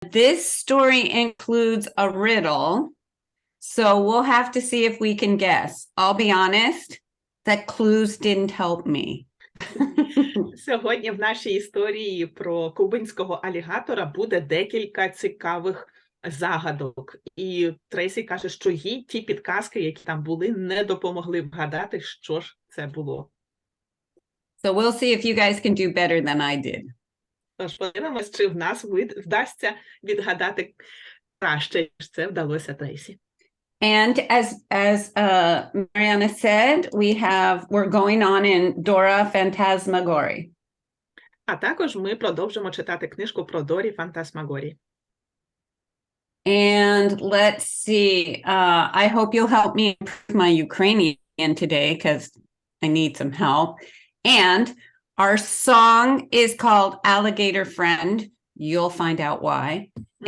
This story includes a riddle, so we'll have to see if we can guess. I'll be honest, that clues didn't help me. Сьогодні в нашій історії про кубинського алігатора буде декілька цікавих загадок. І Трейсі каже, що їй ті підказки, які там були, не допомогли вгадати, що ж це було. So we'll see if you guys can do better than I did. Тож подивимось, чи в нас вдасться відгадати краще, ніж це вдалося Трейсі. And as Marianna said, we're going on in Dora Phantasmagory. А також ми продовжимо читати книжку про Дорі Фантасмагорі. And let's see, I hope you'll help me improve my Ukrainian today because I need some help. And our song is called Alligator Friend. You'll find out why.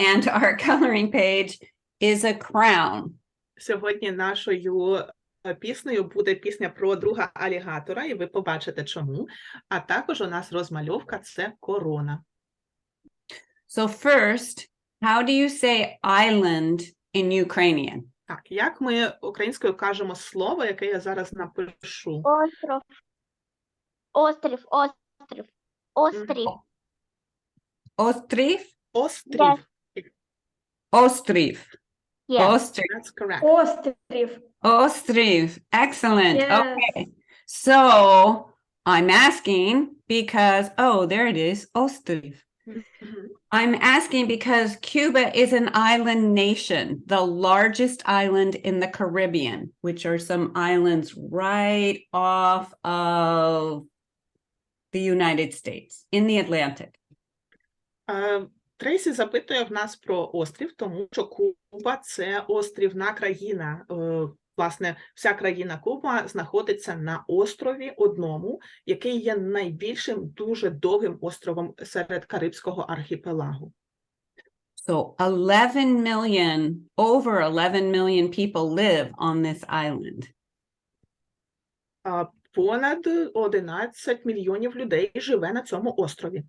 And our coloring page is a crown. Сьогодні нашою піснею буде пісня про друга алігатора, і ви побачите чому. А також у нас розмальовка – це корона. So first, how do you say island in Ukrainian? Так, як ми українською кажемо слово, яке я зараз напишу? Остров. Острів, острів, острів. Острів? Острів. Острів. Yes. Ostrich. That's correct. Острів. Ostrich. Excellent. Yes. Okay. So I'm asking because, oh, there it is. Ostrich. I'm asking because Cuba is an island nation, the largest island in the Caribbean, which are some islands right off of the United States in the Atlantic. Трейсі запитує в нас про острів, тому що Куба – це острівна країна. Власне, вся країна Куба знаходиться на острові одному, який є найбільшим, дуже довгим островом серед Карибського архіпелагу. So over 11 million people live on this island. Понад 11 мільйонів людей живе на цьому острові.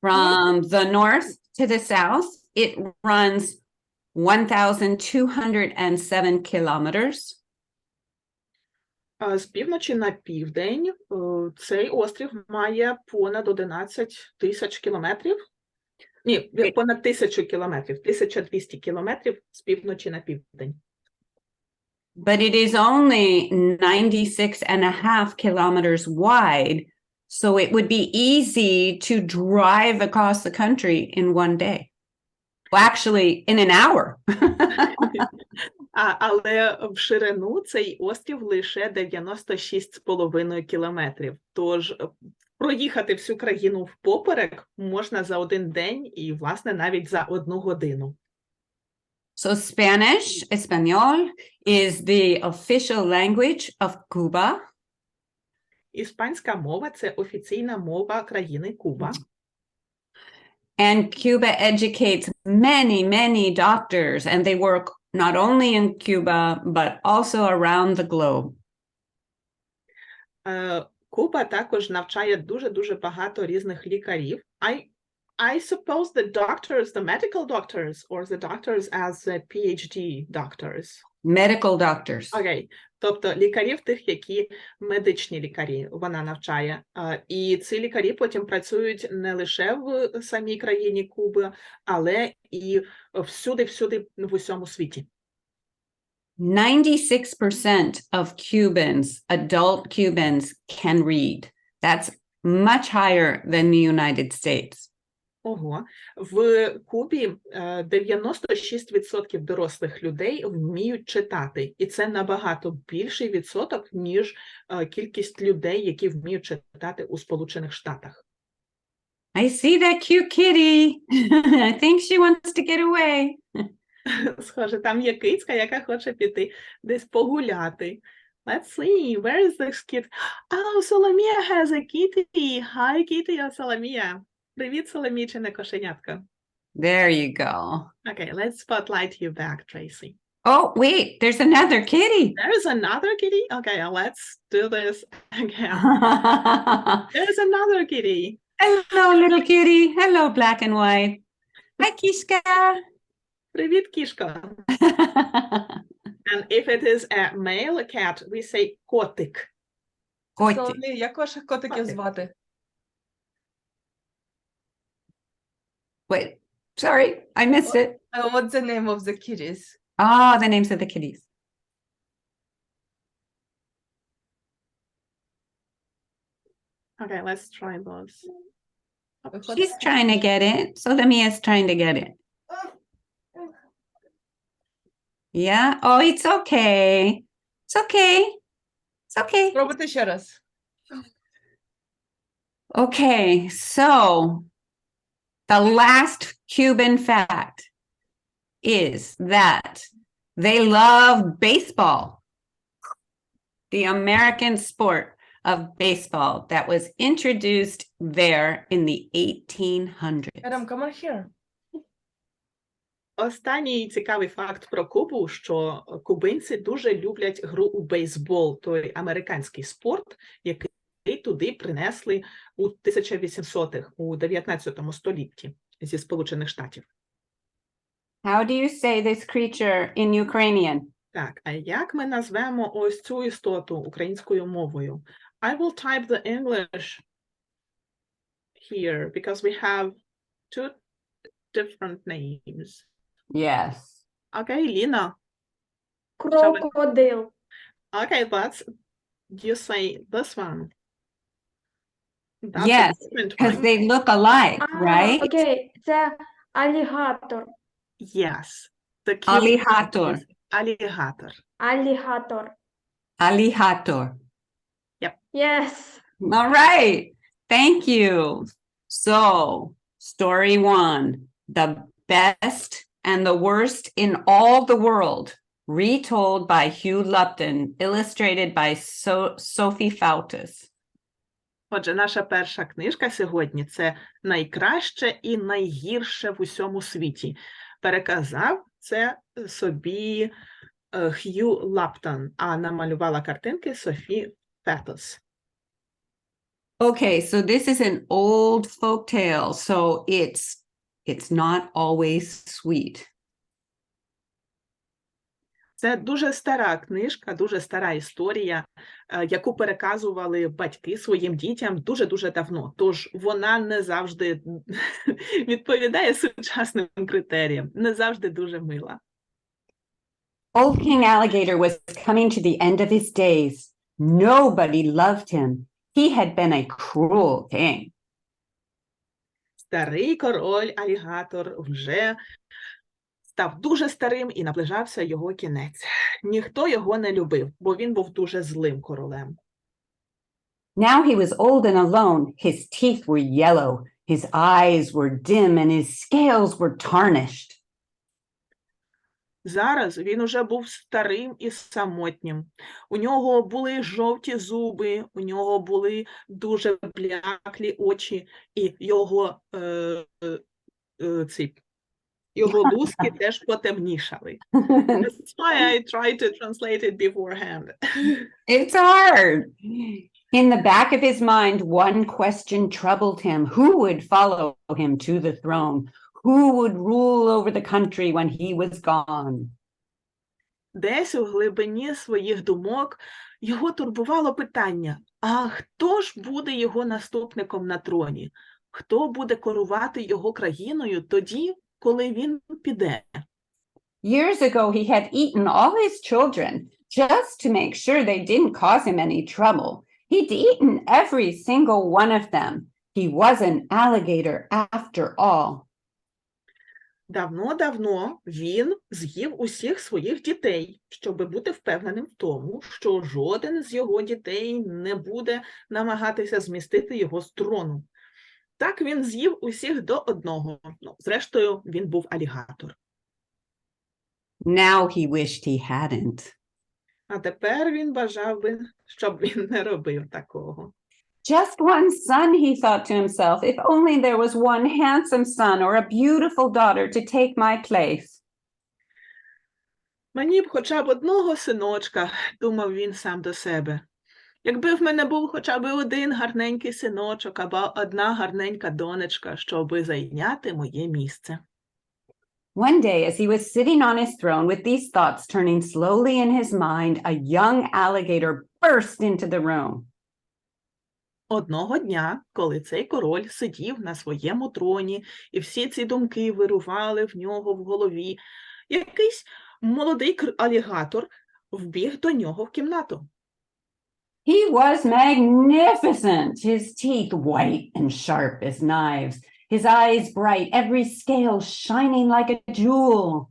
From the north to the south, it runs 1,207 kilometers. З півночі на південь цей острів має понад 11 тисяч кілометрів. Ні, понад 1000 кілометрів, 1200 кілометрів з півночі на південь. But it is only 96.5 kilometers wide, so it would be easy to drive across the country in one day. Well, actually, in an hour. Але в ширину цей острів лише 96,5 кілометрів. Тож проїхати всю країну впоперек можна за один день і, власне, навіть за 1 годину. So Spanish, Español, is the official language of Cuba. Іспанська мова – це офіційна мова країни Куба. And Cuba educates many, many doctors, and they work not only in Cuba, but also around the globe. Куба також навчає дуже-дуже багато різних лікарів. I suppose the doctors, the medical doctors, or the doctors as the PhD doctors? Medical doctors. Окей. Тобто лікарів тих, які медичні лікарі вона навчає. І ці лікарі потім працюють не лише в самій країні Куби, але і всюди в усьому світі. 96% of Cubans, adult Cubans, can read. That's much higher than the United States. Ого. В Кубі 96% дорослих людей вміють читати. І це набагато більший відсоток, ніж кількість людей, які вміють читати у Сполучених Штатах. I see that cute kitty. I think she wants to get away. Схоже, там є кицька, яка хоче піти десь погуляти. Let's see, where is this kid? Oh, Соломія has a kitty. Hi, kitty, Соломія. Привіт, Соломійчине кошенятко. There you go. Okay, let's spotlight you back, Tracy. Oh, wait, there's another kitty. There's another kitty? Okay, let's do this again. There's another kitty. Hello, little kitty. Hello, black and white. Hi, Kishka. Привіт, кішка. And if it is a male cat, we say котик. Котик. Соломій, як ваших котиків Котик. звати? Wait, sorry, I missed it. What's the name of the kitties? Oh, the names of the kitties. Okay, let's try those. She's trying to get it. So Mia's trying to get it. Yeah. Oh, it's okay. It's okay. It's okay. Спробуйте ще раз. Okay, so the last Cuban fact is that they love baseball, the American sport of baseball that was introduced there in the 1800s. Adam, come on here. Останній цікавий факт про Кубу, що кубинці дуже люблять гру у бейсбол, той американський спорт, який туди принесли у 1800-х, у 19 столітті зі Сполучених Штатів. How do you say this creature in Ukrainian? Так, а як ми назвемо ось цю істоту українською мовою? I will type the English here because we have two different names. Yes. Okay, Lina. Крокодил. Okay, you say this one. That's Yes, a different because one. they look alike, right? Окей, це алігатор. Yes. The cute Alligator. is alligator. Алігатор. Alligator. Yes. All right. Thank you. So, story one, the best and the worst in all the world, retold by Hugh Lupton, illustrated by Sophie Foutas. Отже, наша перша книжка сьогодні – це «Найкраще і найгірше в усьому світі». Переказав це собі Хью Лаптон, а намалювала картинки Софі Фетос. Okay, so this is an old folk tale, so it's not always sweet. Це дуже стара книжка, дуже стара історія, яку переказували батьки своїм дітям дуже-дуже давно. Тож вона не завжди відповідає сучасним критеріям, не завжди дуже мила. Old King Alligator was coming to the end of his days. Nobody loved him. He had been a cruel king. Старий король алігатор вже став дуже старим і наближався його кінець. Ніхто його не любив, бо він був дуже злим королем. Now he was old and alone. His teeth were yellow, his eyes were dim, and his scales were tarnished. Зараз він уже був старим і самотнім. У нього були жовті зуби, у нього були дуже бляклі очі, і його луски теж потемнішали. That's why I tried to translate it beforehand. It's hard. In the back of his mind, one question troubled him. Who would follow him to the throne? Who would rule over the country when he was gone? Десь у глибині своїх думок його турбувало питання, а хто ж буде його наступником на троні? Хто буде керувати його країною тоді, коли він піде? Years ago, he had eaten all his children just to make sure they didn't cause him any trouble. He'd eaten every single one of them. He was an alligator after all. Давно-давно він з'їв усіх своїх дітей, щоб бути впевненим в тому, що жоден з його дітей не буде намагатися змістити його з трону. Так він з'їв усіх до одного. Зрештою, він був алігатор. Now he wished he hadn't. А тепер він бажав би, щоб він не робив такого. Just one son, he thought to himself, if only there was one handsome son or a beautiful daughter to take my place. Мені б хоча б одного синочка, думав він сам до себе. Якби в мене був хоча б один гарненький синочок або одна гарненька донечка, щоби зайняти моє місце. One day, as he was sitting on his throne with these thoughts turning slowly in his mind, a young alligator burst into the room. Одного дня, коли цей король сидів на своєму троні, і всі ці думки вирували в нього в голові, якийсь молодий алігатор вбіг до нього в кімнату. He was magnificent, his teeth white and sharp as knives, his eyes bright, every scale shining like a jewel.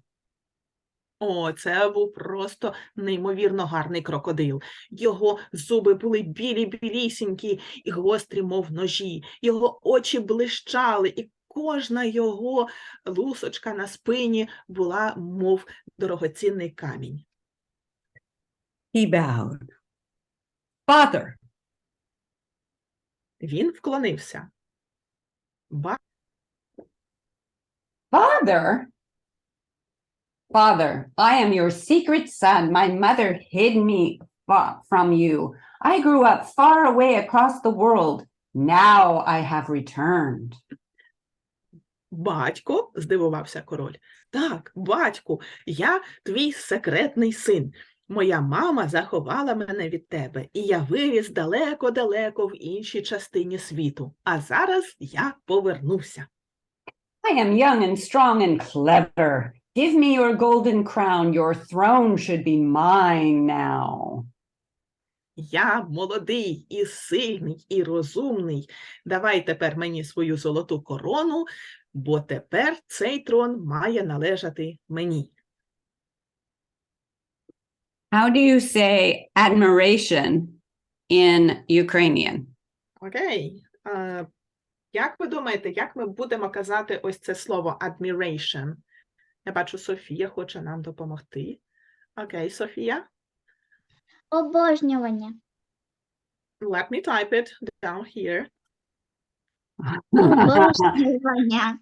О, це був просто неймовірно гарний крокодил. Його зуби були білі-білісінькі і гострі, мов ножі. Його очі блищали, і кожна його лусочка на спині була, мов дорогоцінний камінь. He bowed. Father, Він вклонився. Father? Father, I am your secret son. My mother hid me from you. I grew up far away across the world. Now I have returned. Батько, здивувався король. Так, батьку, я твій секретний син. Моя мама заховала мене від тебе, і я виріс далеко-далеко в іншій частині світу. А зараз я повернувся. I am young and strong and clever. Give me your golden crown. Your throne should be mine now. Я молодий і сильний і розумний. Давай тепер мені свою золоту корону, бо тепер цей трон має належати мені. How do you say admiration in Ukrainian? Окей. Як ви думаєте, як ми будемо казати ось це слово admiration? Я бачу, Софія хоче нам допомогти. Окей, Софія. Обожнювання. Let me type it down here. Обожнювання.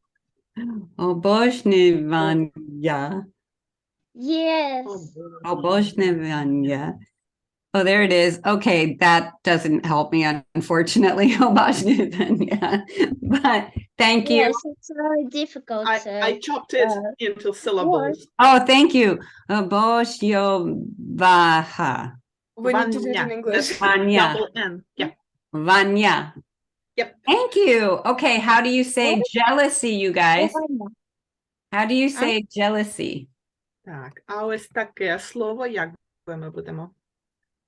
Обожнювання. Yes. Обожнювання. Oh, there it is. Okay, that doesn't help me, unfortunately. Обожнювання. But thank you. Yes, it's very difficult. I chopped it into syllables. Oh, thank you. Обожнювання. We need to do it in English. Vanya. Double N. Yeah. Vanya. Yep. Thank you. Okay, how do you say jealousy, you guys? How do you say jealousy? Так, а ось таке слово, як ми будемо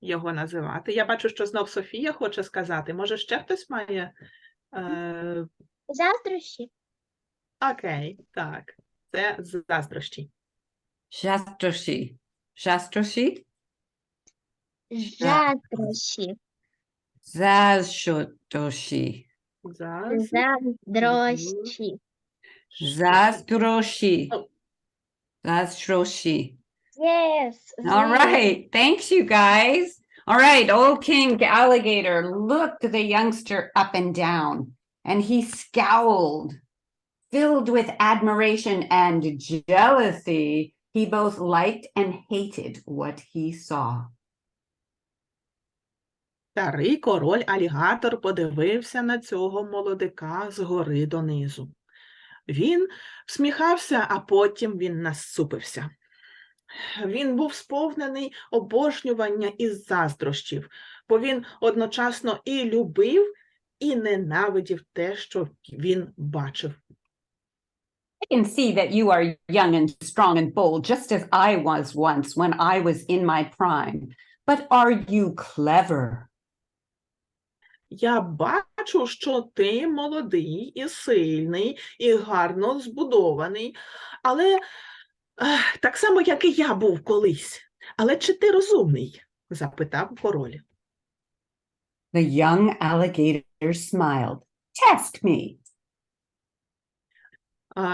його називати? Я бачу, що знов Софія хоче сказати. Може, ще хтось має? Заздрощі. Окей, так. Це заздрощі. Жастрощі. Жастрощі? Заздрощі. Заздрощі. Заздрощі. Заздрощі. Oh. Заздрощі. Yes. All right. Thanks, you guys. All right. Old King Alligator looked the youngster up and down, and he scowled. Filled with admiration and jealousy, he both liked and hated what he saw. Старий король-алігатор подивився на цього молодика згори донизу. Він всміхався, а потім він насупився. Він був сповнений обожнювання і заздрощів, бо він одночасно і любив, і ненавидів те, що він бачив. I can see that you are young and strong and bold, just as I was once when I was in my prime. But are you clever? Я бачу, що ти молодий і сильний, і гарно збудований, але так само, як і я був колись. Але чи ти розумний? Запитав король. The young alligator smiled. Test me.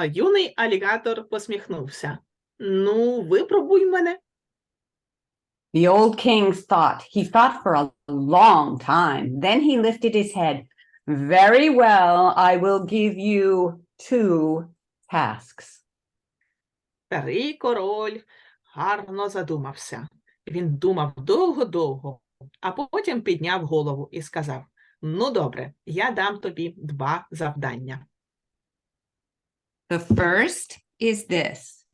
Юний алігатор посміхнувся. Ну, випробуй мене. The old king thought. He thought for a long time. Then he lifted his head. Very well, I will give you 2 tasks. Старий король гарно задумався. Він думав довго-довго. а потім підняв голову і сказав: «Ну, добре, я дам тобі 2 завдання». The first is this.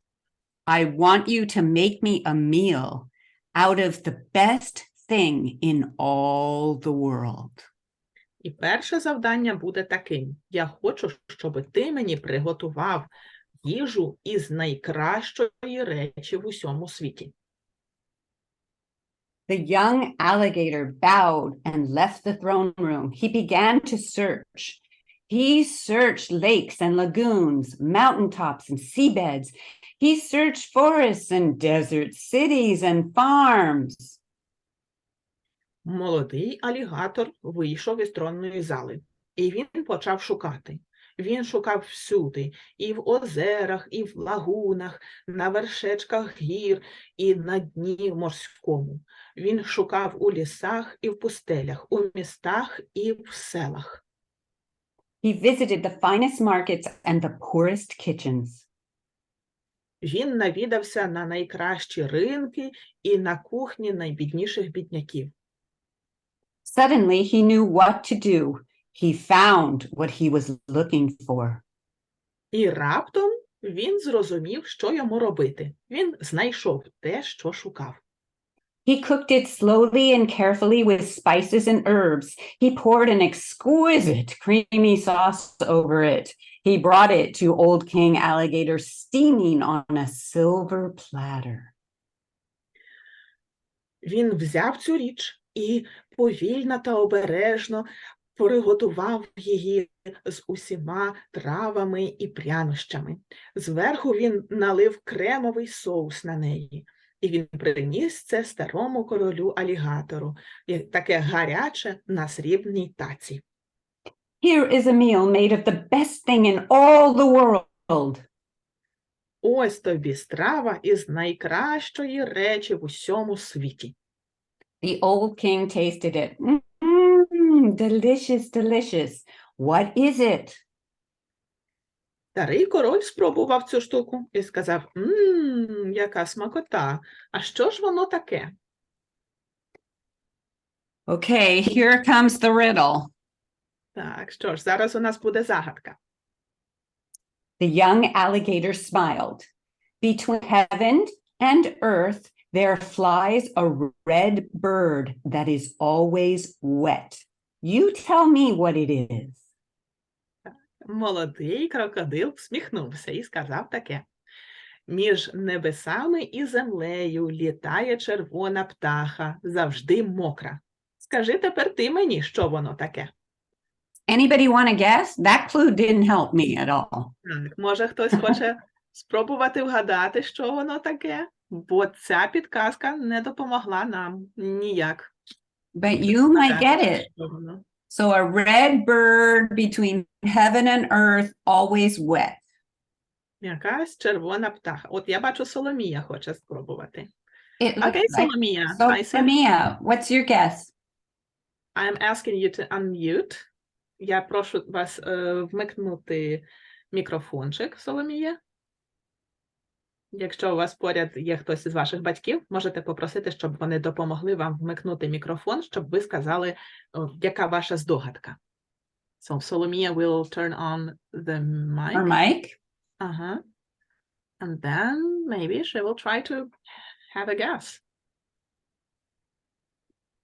I want you to make me a meal out of the best thing in all the world. І перше завдання буде таким: я хочу, щоб ти мені приготував їжу із найкращої речі в усьому світі. The young alligator bowed and left the throne room. He began to search. He searched lakes and lagoons, mountaintops and seabeds. He searched forests and deserts, cities and farms. Молодий алігатор вийшов із тронної зали, і він почав шукати. Він шукав всюди, і в озерах, і в лагунах, на вершечках гір, і на дні морському. Він шукав у лісах і в пустелях, у містах і в селах. He visited the finest markets and the poorest kitchens. Він навідався на найкращі ринки і на кухні найбідніших бідняків. Suddenly he knew what to do. He found what he was looking for. І раптом він зрозумів, що йому робити. Він знайшов те, що шукав. He cooked it slowly and carefully with spices and herbs. He poured an exquisite creamy sauce over it. He brought it to Old King Alligator steaming on a silver platter. Він взяв цю річ і повільно та обережно приготував її з усіма травами і прянощами. Зверху він налив кремовий соус на неї. І він приніс це старому королю алігатору, таке гаряче на срібній таці. Here is a meal made of the best thing in all the world. Ось тобі страва із найкращої речі в усьому світі. The old king tasted it. Delicious, delicious. What is it? Старий король спробував цю штуку і сказав: яка смакота, а що ж воно таке? Okay, here comes the riddle. Так, що ж, зараз у нас буде загадка. The young alligator smiled. Between heaven and earth there flies a red bird that is always wet. You tell me what it is. Молодий крокодил всміхнувся і сказав таке: між небесами і землею літає червона птаха, завжди мокра. Скажи тепер ти мені, що воно таке? Anybody want to guess? That clue didn't help me at all. Так, може хтось хоче спробувати вгадати, що воно таке? Бо ця підказка не допомогла нам ніяк. But you might get it. Що воно. So a red bird between heaven and earth, always wet. Якась червона птаха. От я бачу, Соломія хоче спробувати. It looks Окей, like... Соломія. So, I see. Mia, what's your guess? I'm asking you to unmute. Я прошу вас вмикнути мікрофончик, Соломія. Якщо у вас поряд є хтось із ваших батьків, можете попросити, щоб вони допомогли вам вмикнути мікрофон, щоб ви сказали, яка ваша здогадка. So Solomia will turn on the mic. Or Mike? Uh-huh. And then maybe she will try to have a guess.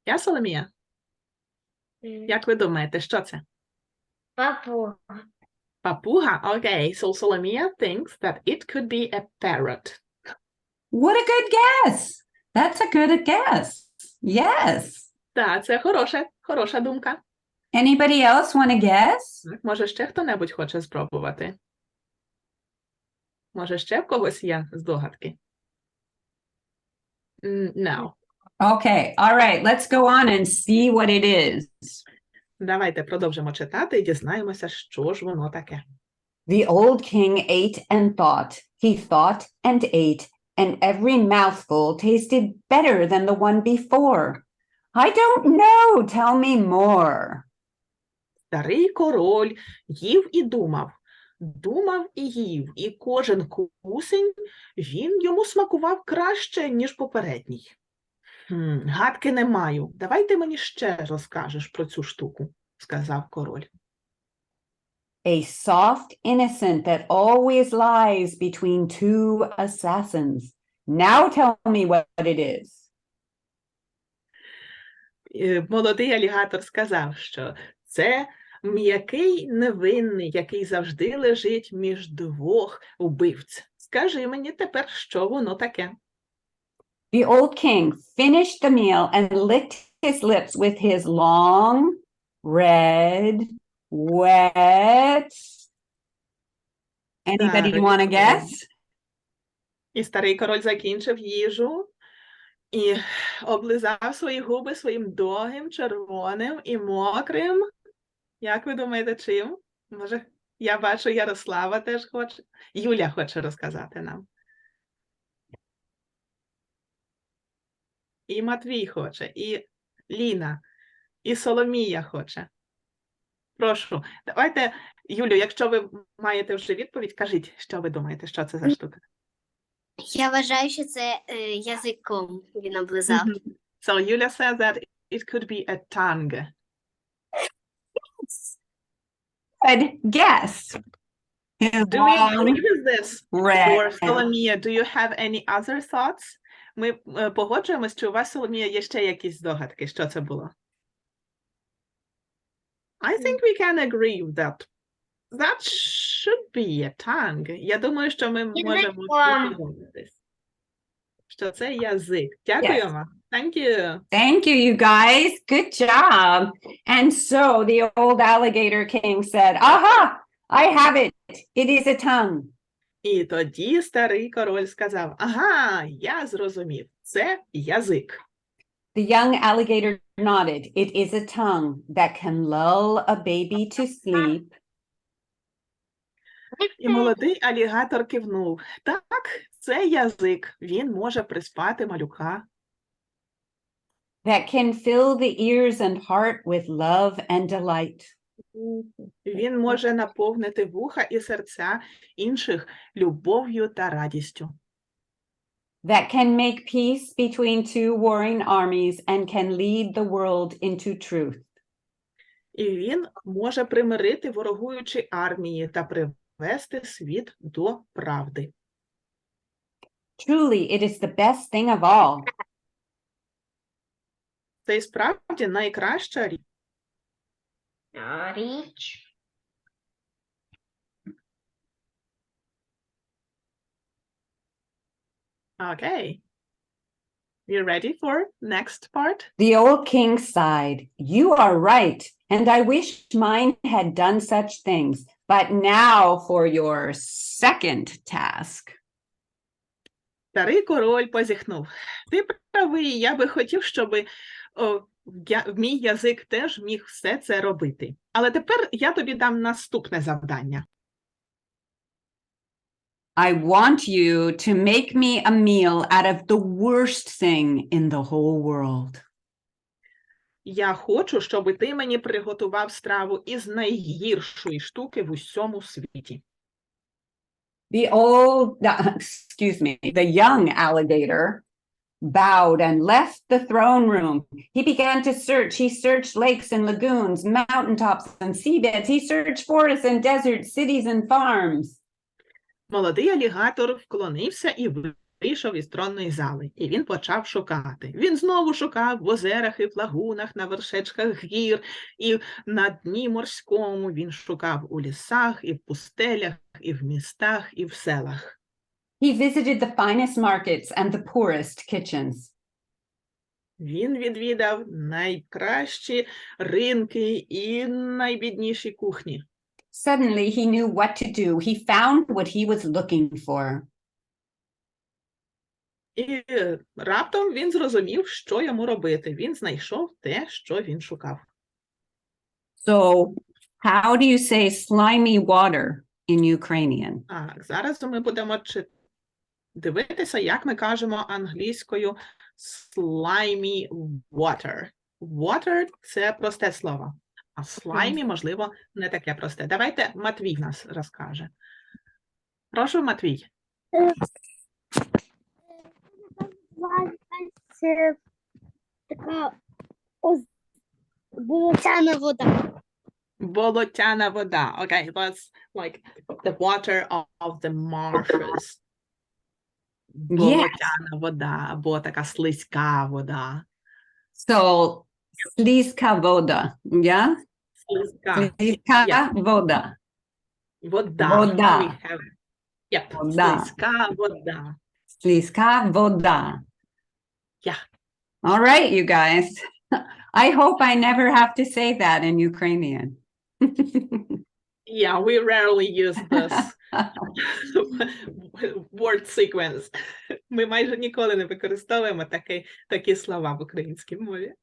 Yeah, Соломія? Як ви думаєте, що це? Папу. Папуга? Okay, so Solomia thinks that it could be a parrot. What a good guess. That's a good guess. Yes. Так, це хороша думка. Anybody else want to guess? Так, може, ще хто-небудь хоче спробувати? Може, ще в когось є здогадки? No. Okay. All right. Let's go on and see what it is. Давайте продовжимо читати і дізнаємося, що ж воно таке. The old king ate and thought. He thought and ate, and every mouthful tasted better than the one before. I don't know. Tell me more. Старий король їв і думав. Думав і їв, і кожен кусень він йому смакував краще, ніж попередній. Гадки не маю. Давай ти мені ще розкажеш про цю штуку, сказав король. A soft innocent that always lies between two assassins. Now tell me what it is. Молодий алігатор сказав, що це м'який невинний, який завжди лежить між двох убивць. Скажи мені тепер, що воно таке? The old king finished the meal and licked his lips with his long, red, wet. Anybody Старий want to guess? І старий король закінчив їжу і облизав свої губи своїм довгим, червоним і мокрим. Як ви думаєте, чим? Може, я бачу, Ярослава теж хоче. Юля хоче розказати нам. І Матвій хоче, і Ліна, і Соломія хоче. Прошу, давайте, Юлю, якщо ви маєте вже відповідь, кажіть, що ви думаєте, що це за штука? Я вважаю, що це язиком він облизав. So Юля says that it could be a tongue. Good guess. His Do we long, agree with this? red. Or Соломія, do you have any other thoughts? Ми погоджуємось, чи у вас, Соломія, є ще якісь здогадки, що це було? I think we can agree that that should be a tongue. Я думаю, що ми можемо погодитись, що це язик. Дякуємо. Thank you. Thank you, you guys. Good job. And so the old alligator king said, aha, I have it. It is a tongue. І тоді старий король сказав, ага, я зрозумів, це язик. The young alligator nodded. It is a tongue that can lull a baby to sleep. І молодий алігатор кивнув. Так, це язик, він може приспати малюка. That can fill the ears and heart with love and delight. Він може наповнити вуха і серця інших любов'ю та радістю. That can make peace between two warring armies and can lead the world into truth. І він може примирити ворогуючі армії та привести світ до правди. Truly, it is the best thing of all. Це і справді найкраща річ. Річ. Okay. You ready for next part? The old king sighed. You are right, and I wish mine had done such things. But now for your second task. Старий король позіхнув. Ти правий, я би хотів, щоб мій язик теж міг все це робити. Але тепер я тобі дам наступне завдання. I want you to make me a meal out of the worst thing in the whole world. Я хочу, щоб ти мені приготував страву із найгіршої штуки в усьому світі. The young alligator bowed and left the throne room. He began to search. He searched lakes and lagoons, mountaintops and seabeds. He searched forests and deserts, cities and farms. Молодий алігатор вклонився і вийшов із тронної зали. І він почав шукати. Він знову шукав в озерах і в лагунах, на вершечках гір, і на дні морському. Він шукав у лісах, і в пустелях, і в містах, і в селах. He visited the finest markets and the poorest kitchens. Він відвідав найкращі ринки і найбідніші кухні. Suddenly he knew what to do. He found what he was looking for. І раптом він зрозумів, що йому робити. Він знайшов те, що він шукав. So, how do you say slimy water in Ukrainian? Так, зараз ми будемо дивитися, як ми кажемо англійською slimy water. Water – це просте слово, а slimy, можливо, не таке просте. Давайте Матвій нас розкаже. Прошу, Матвій. така болотяна вода. Болотяна вода. Okay, that's like the water of the marshes. Болотяна вода, або така слизька вода. So, слизька вода. Yeah? Слизька. Слизька Yeah. вода. Вода. Вода. We have. Yep. Вода. Слизька вода. Слизька вода. Yeah. All right, you guys. I hope I never have to say that in Ukrainian. Yeah, we rarely use this word sequence. Ми майже ніколи не використовуємо такі слова в українській мові.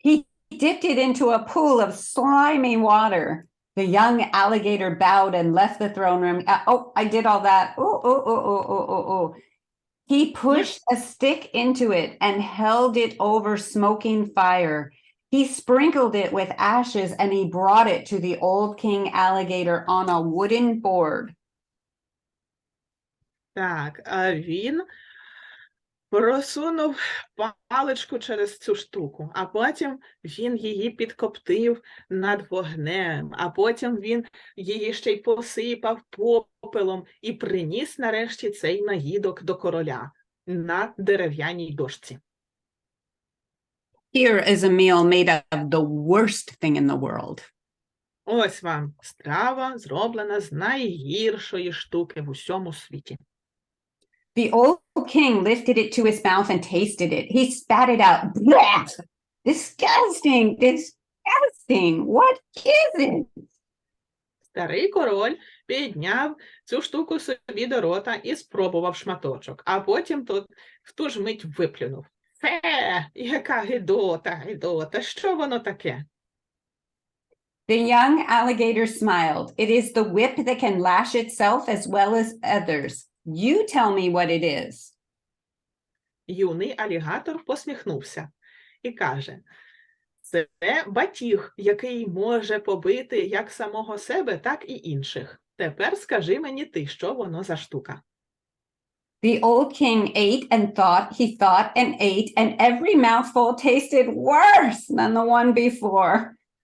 He dipped it into a pool of slimy water. The young alligator bowed and left the throne room. Oh, I did all that. Oh. He pushed a stick into it and held it over smoking fire. He sprinkled it with ashes and he brought it to the old king alligator on a wooden board. Так, а він просунув паличку через цю штуку, а потім він її підкоптив над вогнем, а потім він її ще й посипав попелом і приніс нарешті цей наїдок до короля на дерев'яній дошці. Here is a meal made of the worst thing in the world. Ось вам страва, зроблена з найгіршої штуки в усьому світі. The old king lifted it to his mouth and tasted it. He spat it out. Blech! Disgusting! Disgusting! What is it? Старий король підняв цю штуку собі до рота і спробував шматочок, а потім в ту ж мить виплюнув. Фе, яка гидота, що воно таке? The young alligator smiled. It is the whip that can lash itself as well as others. You tell me what it is. Юний алігатор посміхнувся і каже, це батіг, який може побити як самого себе, так і інших. Тепер скажи мені ти, що воно за штука. The old king ate and thought, he thought and ate, and every mouthful tasted worse than the one before.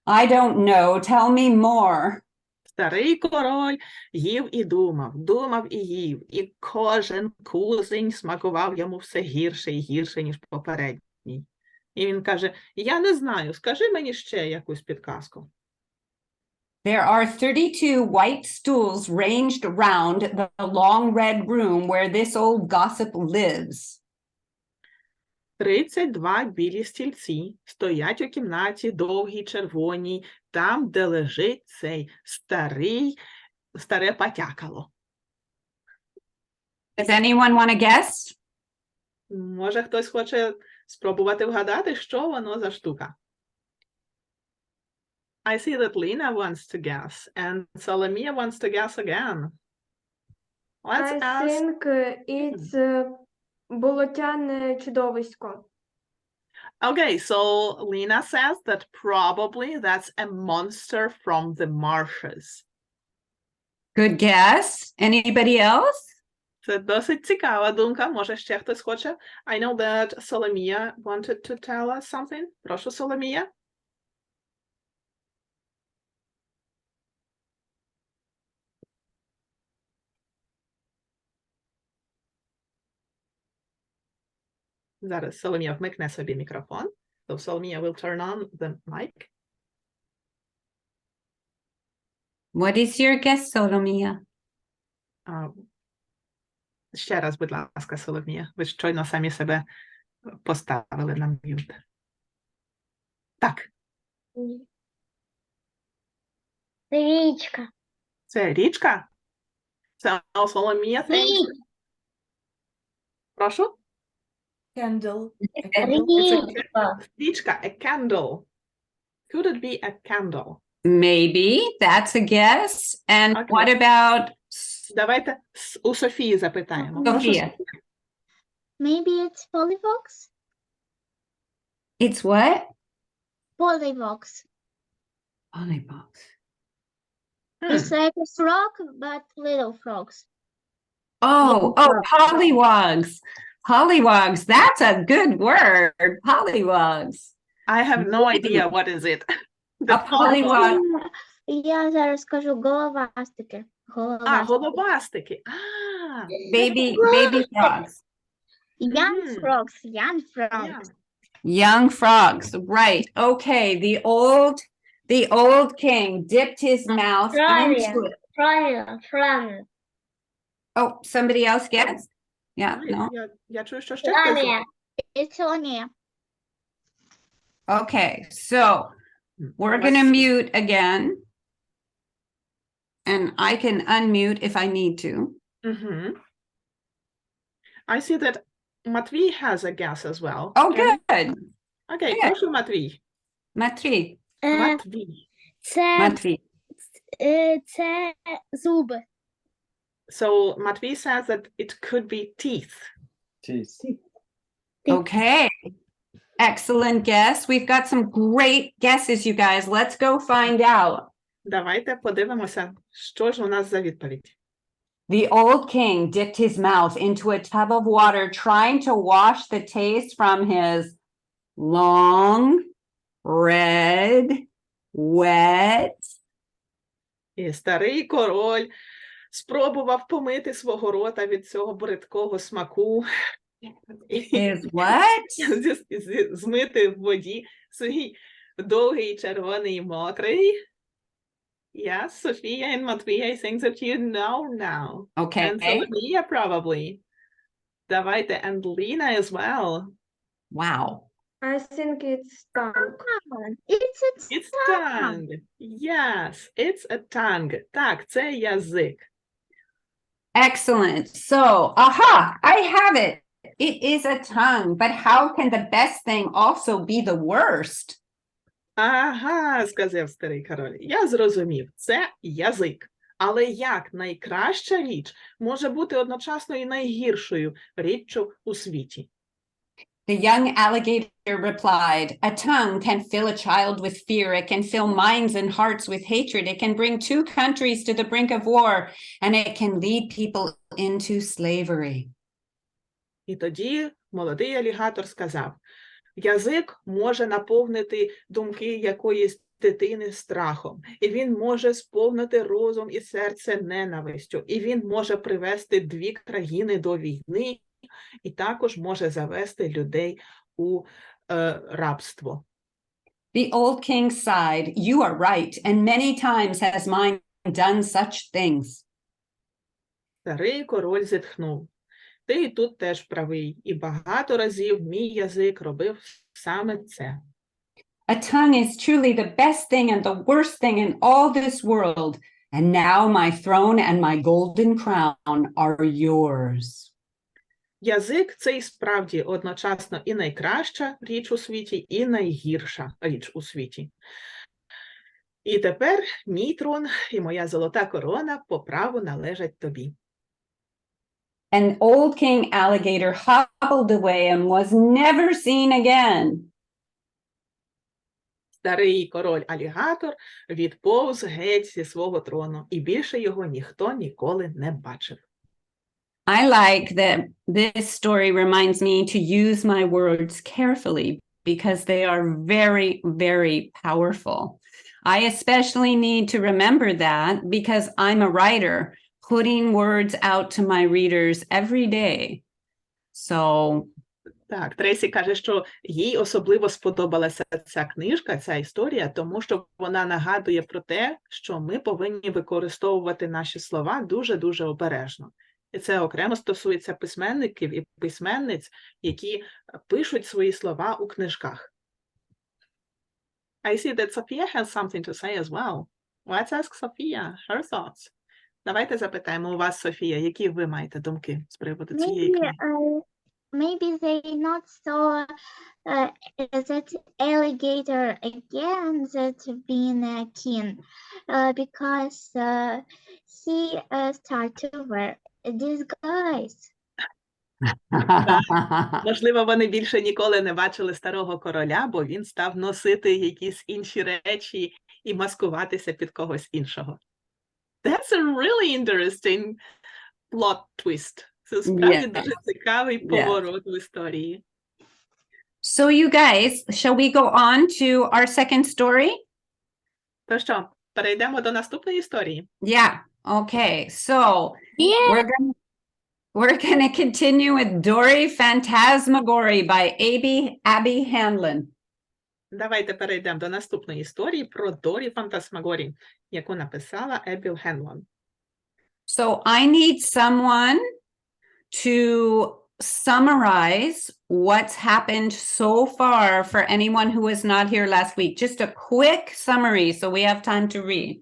I don't know, tell me more. Старий король їв і думав і їв, і кожен кузень смакував йому все гірше і гірше, ніж попередній. І він каже, я не знаю, скажи мені ще якусь підказку. There are 32 white stools ranged round the long red room where this old gossip lives. 32 білі стільці стоять у кімнаті довгій червоній, там, де лежить цей старе потякало. Does anyone want to guess? Може, хтось хоче спробувати вгадати, що воно за штука? I see that Lina wants to guess, and Solomia wants to guess again. Let's I ask. think it's болотяне чудовисько. Okay, so Lina says that probably that's a monster from the marshes. Good guess. Anybody else? Це досить цікава думка. Може, ще хтось хоче? I know that Solomia wanted to tell us something. Прошу, Соломія. Зараз Соломія вмикне собі мікрофон. So Solomia will turn on the mic. What is your guess, Solomia? Ще раз, будь ласка, Соломія. Ви щойно самі себе поставили на м'ют. Так. Це річка. Це річка? Це Соломія? Прошу? Candle. Річка, a candle. Could it be a candle? Maybe that's a guess. And Okay. what about Давайте у Софії запитаємо. Sophia? Maybe it's polyvox? It's what? Polyvox. Polybox. It's like a frog, but little frogs. Oh, pollywogs. Pollywogs. That's a good word. Pollywogs. I have no idea what is it. A pollywog. Я зараз скажу головастики. Голубастики. Baby frogs. Young Мгм. frogs. Yeah. Young frogs. Right. Okay. The old king dipped his mouth into it. Правильно. Oh, somebody else gets? Yeah, no. Я чую, що ще хтось. It's on. Okay. So we're going to mute again. And I can unmute if I need to. Mhm. I see that Matvey has a guess as well. Oh, Can- good. Okay, Good. прошу, Матвій. Matvey. Матвій. Matvey. Це зуби. So Matvey says that it could be teeth. Okay. Excellent guess. We've got some great guesses, you guys. Let's go find out. Давайте подивимося, що ж у нас за відповідь. The old king dipped his mouth into a tub of water, trying to wash the taste from his long, red, wet. І старий король спробував помити свого рота від цього бридкого смаку. His what? Змити в воді свій довгий, червоний, мокрий. Yes, Sophia and Matvey, I think that you know now. Okay. And Sophia probably. Давайте, and Lena as well. Wow. I think it's tongue. It's tongue. Yes, it's a tongue. Так, це язик. Excellent. So, aha, I have it. It is a tongue, but how can the best thing also be the worst? Ага, сказав старий король. Я зрозумів. Це язик. Але як найкраща річ може бути одночасно і найгіршою річчю у світі? The young alligator replied, a tongue can fill a child with fear. It can fill minds and hearts with hatred. It can bring two countries to the brink of war, and it can lead people into slavery. І тоді молодий алігатор сказав, язик може наповнити думки якоїсь дитини страхом, і він може сповнити розум і серце ненавистю, і він може привести дві країни до війни, і також може завести людей у рабство. The old king sighed, you are right, and many times has mine done such things. Старий король зітхнув. Ти і тут теж правий, і багато разів мій язик робив саме це. A tongue is truly the best thing and the worst thing in all this world. And now my throne and my golden crown are yours. Язик – це і справді одночасно і найкраща річ у світі, і найгірша річ у світі. І тепер мій трон і моя золота корона по праву належать тобі. And old King Alligator hobbled away and was never seen again. Старий король-алігатор відповз геть зі свого трону, і більше його ніхто ніколи не бачив. I like that this story reminds me to use my words carefully because they are very, very powerful. I especially need to remember that because I'm a writer, putting words out to my readers every day. So Так, Трейсі каже, що їй особливо сподобалася ця книжка, ця історія, тому що вона нагадує про те, що ми повинні використовувати наші слова дуже-дуже обережно. І це окремо стосується письменників і письменниць, які пишуть свої слова у книжках. I see that Sophia has something to say as well. Let's ask Sophia her thoughts. Давайте запитаємо у вас, Софія, які ви маєте думки з приводу цієї книги? Maybe they not saw that alligator again that being a king because he started to wear a disguise. Можливо, вони більше ніколи не бачили старого короля, бо він став носити якісь інші речі і маскуватися під когось іншого. That's a really interesting plot twist. Це справді Yes. дуже цікавий Yes. поворот в історії. So you guys, shall we go on to our second story? То що, перейдемо до наступної історії? Yeah. Okay. So we're gonna continue with Dory Phantasmagory by Abby Hanlon. Давайте перейдемо до наступної історії про Дорі Фантасмагорі, яку написала Ебіл Хенлон. So I need someone to summarize what's happened so far for anyone who was not here last week. Just a quick summary so we have time to read.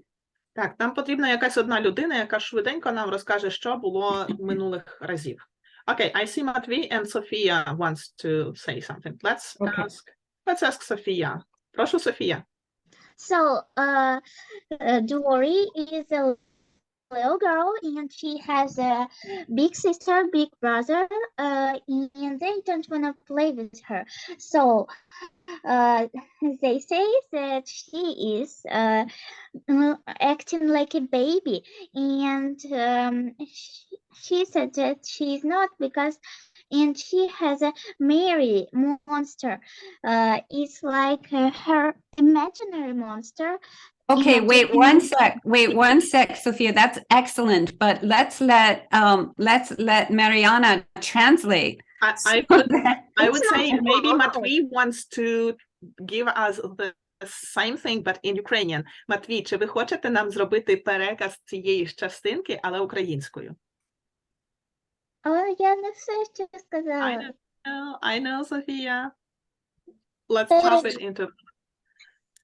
Так, нам потрібна якась одна людина, яка швиденько нам розкаже, що було минулих разів. Okay, I see Matvey and Sophia wants to say something. Okay. Let's ask Sophia. Прошу, Софія. So, Dory is a little girl, and she has a big sister, big brother, and they don't want to play with her. So, they say that she is acting like a baby, and she said that she's not because. And she has a Mary monster. It's like her imaginary monster. Okay, And wait one sec, Sophia. That's excellent, but let's let Marianna translate. I would say maybe Matvey wants to give us the same thing, but in Ukrainian. Матвій, чи ви хочете нам зробити переказ цієї ж частинки, але українською? Я не все ще сказала. I know, Софія. Let's pop it into...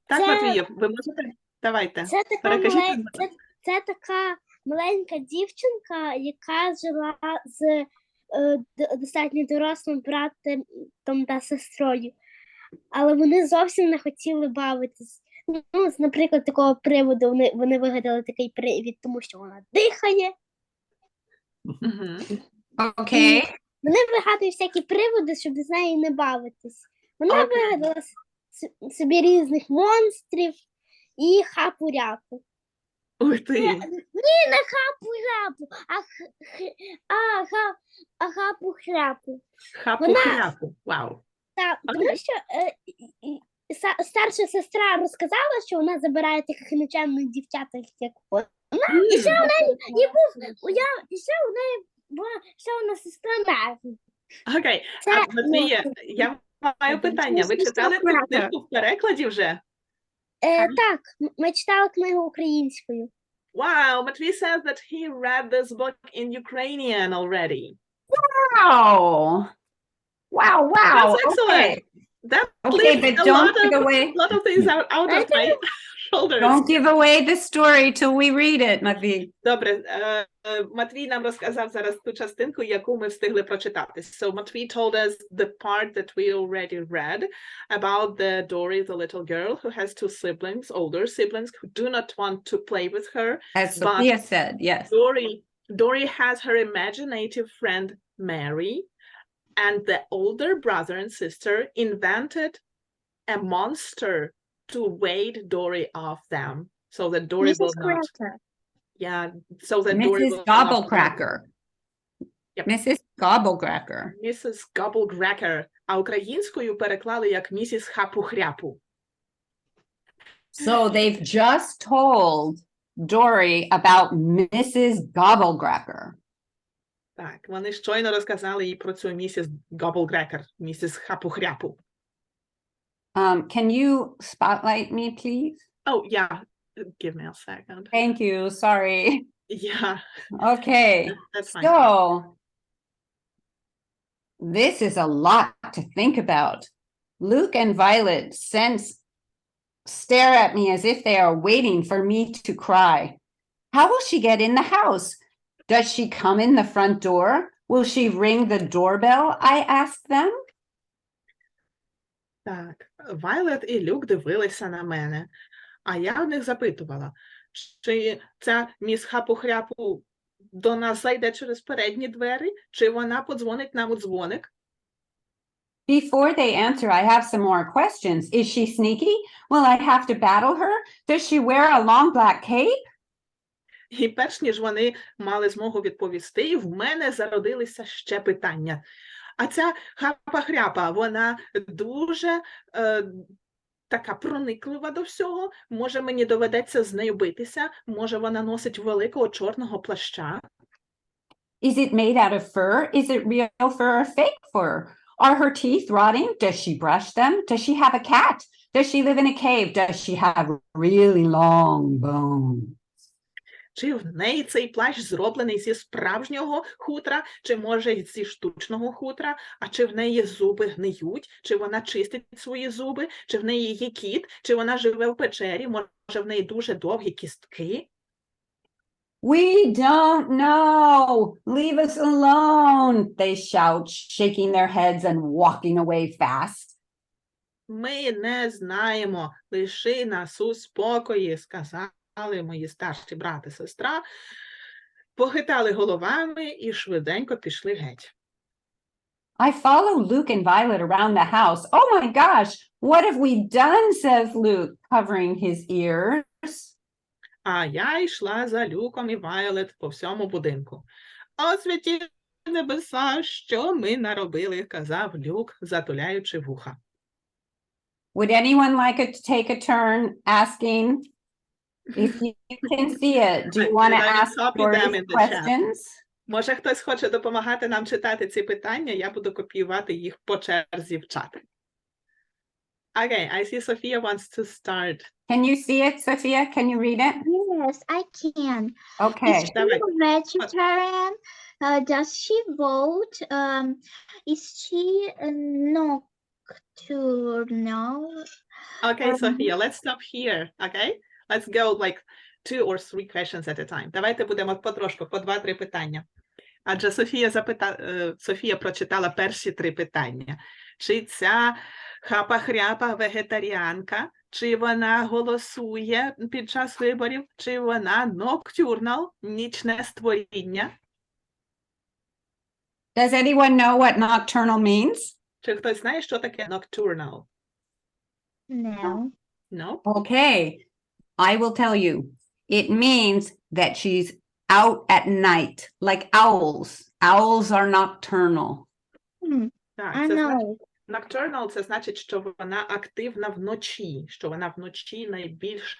Так, Матвієв, ви можете? Давайте. Перекажіть. Це така маленька дівчинка, яка жила з достатньо дорослим братом та сестрою. Але вони зовсім не хотіли бавитись. Ну, наприклад, такого приводу вони вигадали такий привід, тому що вона дихає. Okay. Вони вигадують всякі приводи, щоб з нею не бавитись. Вона вигадала собі різних монстрів і хапу-ряпу. Ух ти! Ні, не хапу-ряпу, а хапу-хряпу. Хапу-хряпу, вау. Так, тому що старша сестра розказала, що вона забирає таких нечемних дівчат, як вона. І ще у неї була сестра Мері. Окей, Матвіє, я маю питання. Ви читали цю книгу в перекладі вже? Так, ми читали книгу українською. Wow, Matvey says that he read this book in Ukrainian already. Wow. That's excellent. Okay. That Okay, leaves but a don't give away. lot of things out of my shoulders. Don't give away the story till we read it, Matvi. Добре, Матвій нам розказав зараз ту частинку, яку ми встигли прочитати. So Matvey told us the part that we already read about the Dory, the little girl who has two siblings, older siblings, who do not want to play with her. As Sophia said, yes. Dory has her imaginative friend Mary, and the older brother and sister invented a monster to ward Dory off them, so that Dory will not. Yeah, so that Dory Mrs. will Gobblecracker. Yep. Mrs. Gobblecracker. Mrs. Gobblecracker. А українською переклали як місіс Хапу-хряпу. So they've just told Dory about Mrs. Gobblecracker. Так, вони щойно розказали їй про цю місіс Gobblecracker, місіс Хапу-хряпу. Can you spotlight me, please? Oh, yeah. Give me a second. Thank you. Sorry. Yeah. Okay. That's fine. So this is a lot to think about. Luke and Violet stare at me as if they are waiting for me to cry. How will she get in the house? Does she come in the front door? Will she ring the doorbell? I asked them. Так, Вайлет і Люк дивилися на мене, а я в них запитувала, чи ця міс Хапу-хряпу до нас зайде через передні двері, чи вона подзвонить нам у дзвоник? Before they answer, I have some more questions. Is she sneaky? Will I have to battle her? Does she wear a long black cape? І перш ніж вони мали змогу відповісти, в мене зародилися ще питання. А ця хапа-хряпа, вона дуже така прониклива до всього. Може, мені доведеться з нею битися? Може, вона носить великого чорного плаща? Is it made out of fur? Is it real fur or fake fur? Are her teeth rotting? Does she brush them? Does she have a cat? Does she live in a cave? Does she have really long bones? Чи в неї цей плащ зроблений зі справжнього хутра, чи може зі штучного хутра, а чи в неї зуби гниють, чи вона чистить свої зуби, чи в неї є кіт, чи вона живе в печері, може в неї дуже довгі кістки? We don't know. Leave us alone, they shout, shaking their heads and walking away fast. Ми не знаємо, лиши нас у спокої, сказали мої старші брат і сестра, похитали головами і швиденько пішли геть. I follow Luke and Violet around the house. Oh my gosh, what have we done? Says Luke, covering his ears. А я йшла за Люком і Вайолет по всьому будинку. О, святі небеса, що ми наробили, казав Люк, затуляючи вуха. Would anyone like to take a turn asking? If you can see it, do you want to Did I ask copy them in Doris the chat? questions? Може, хтось хоче допомагати нам читати ці питання, я буду копіювати їх по черзі в чати. Okay, I see Sophia wants to start. Can you see it, Sophia? Can you read it? Yes, I can. Okay. Is she a vegetarian? Does she vote? Is she nocturnal? Okay, Sophia, let's stop here, okay? Let's go like 2 or 3 questions at a time. Давайте будемо потрошку, по 2-3 питання. Адже Софія прочитала перші 3 питання. Чи ця хапа-хряпа вегетаріанка, чи вона голосує під час виборів, чи вона ноктюрнал, нічне створіння? Does anyone know what nocturnal means? Чи хтось знає, що таке nocturnal? No. No? Okay, I will tell you. It means that she's out at night, like owls. Owls are nocturnal. Так, I це know. nocturnal – це значить, що вона активна вночі, що вона вночі найбільш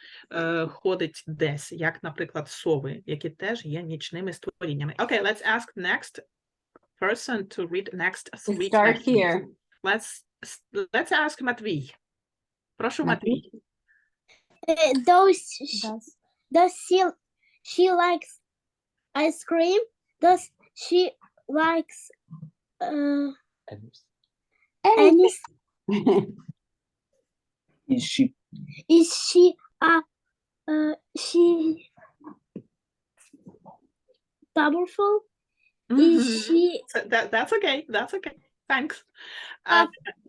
ходить десь, як, наприклад, сови, які теж є нічними створіннями. Okay, let's ask next person to read next 3 Let's start questions. here. Let's ask Матвій. Прошу, Матвій. Does she likes ice cream? Does she likes any? Is she Is she she powerful? Is she That's okay, that's okay. Thanks.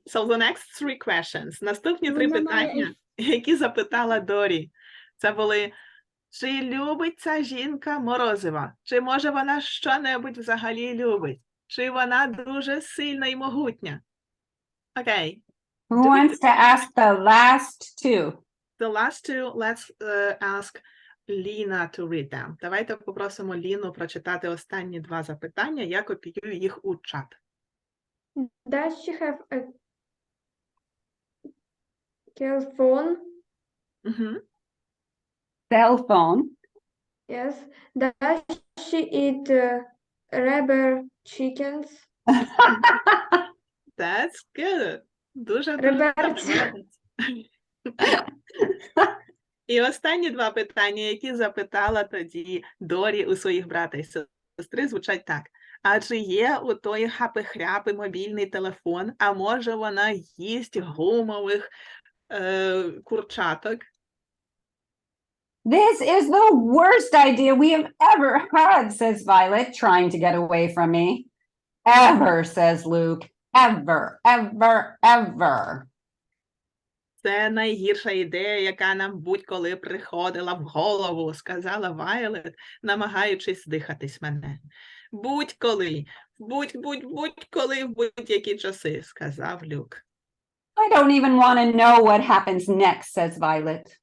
So the next 3 questions. Наступні 3 Вона має- питання, які запитала Дорі. Це були: чи любить ця жінка морозива? Чи може вона що-небудь взагалі любить? Чи вона дуже сильна і могутня? Окей. Who wants to ask the last 2? The last 2, let's ask Lina to read them. Давайте попросимо Ліну прочитати останні 2 запитання. Я копіюю їх у чат. Does she have a cell phone? Угу. Cell phone. Yes. Does she eat rubber chickens? That's good. Дуже Реберці. молодець. І останні 2 питання, які запитала тоді Дорі у своїх брата і сестри, звучать так. А чи є у тої хапи-хряпи мобільний телефон, а може вона їсть гумових курчаток? This is the worst idea we have ever had, says Violet, trying to get away from me. Ever, says Luke. Ever, ever, ever. Це найгірша ідея, яка нам будь-коли приходила в голову, сказала Вайолет, намагаючись здихатись мене. Будь-коли, будь-коли в будь-які часи, сказав Люк. I don't even want to know what happens next, says Violet.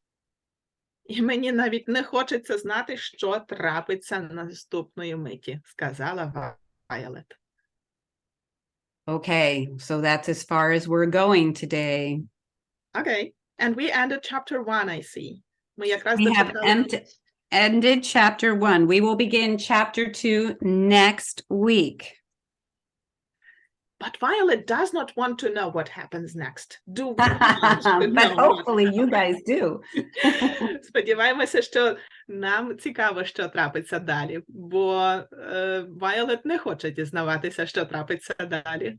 І мені навіть не хочеться знати, що трапиться наступної миті, сказала Violet. Okay, so that's as far as we're going today. Okay, and we ended chapter 1, I see. Ми якраз We have дочитали. ended chapter 1. We will begin chapter 2 next week. But Violet does not want to know what happens next. Do we want to But know what hopefully you guys do. Сподіваємося, що нам цікаво, що трапиться далі, бо Violet не хоче дізнаватися, що трапиться далі.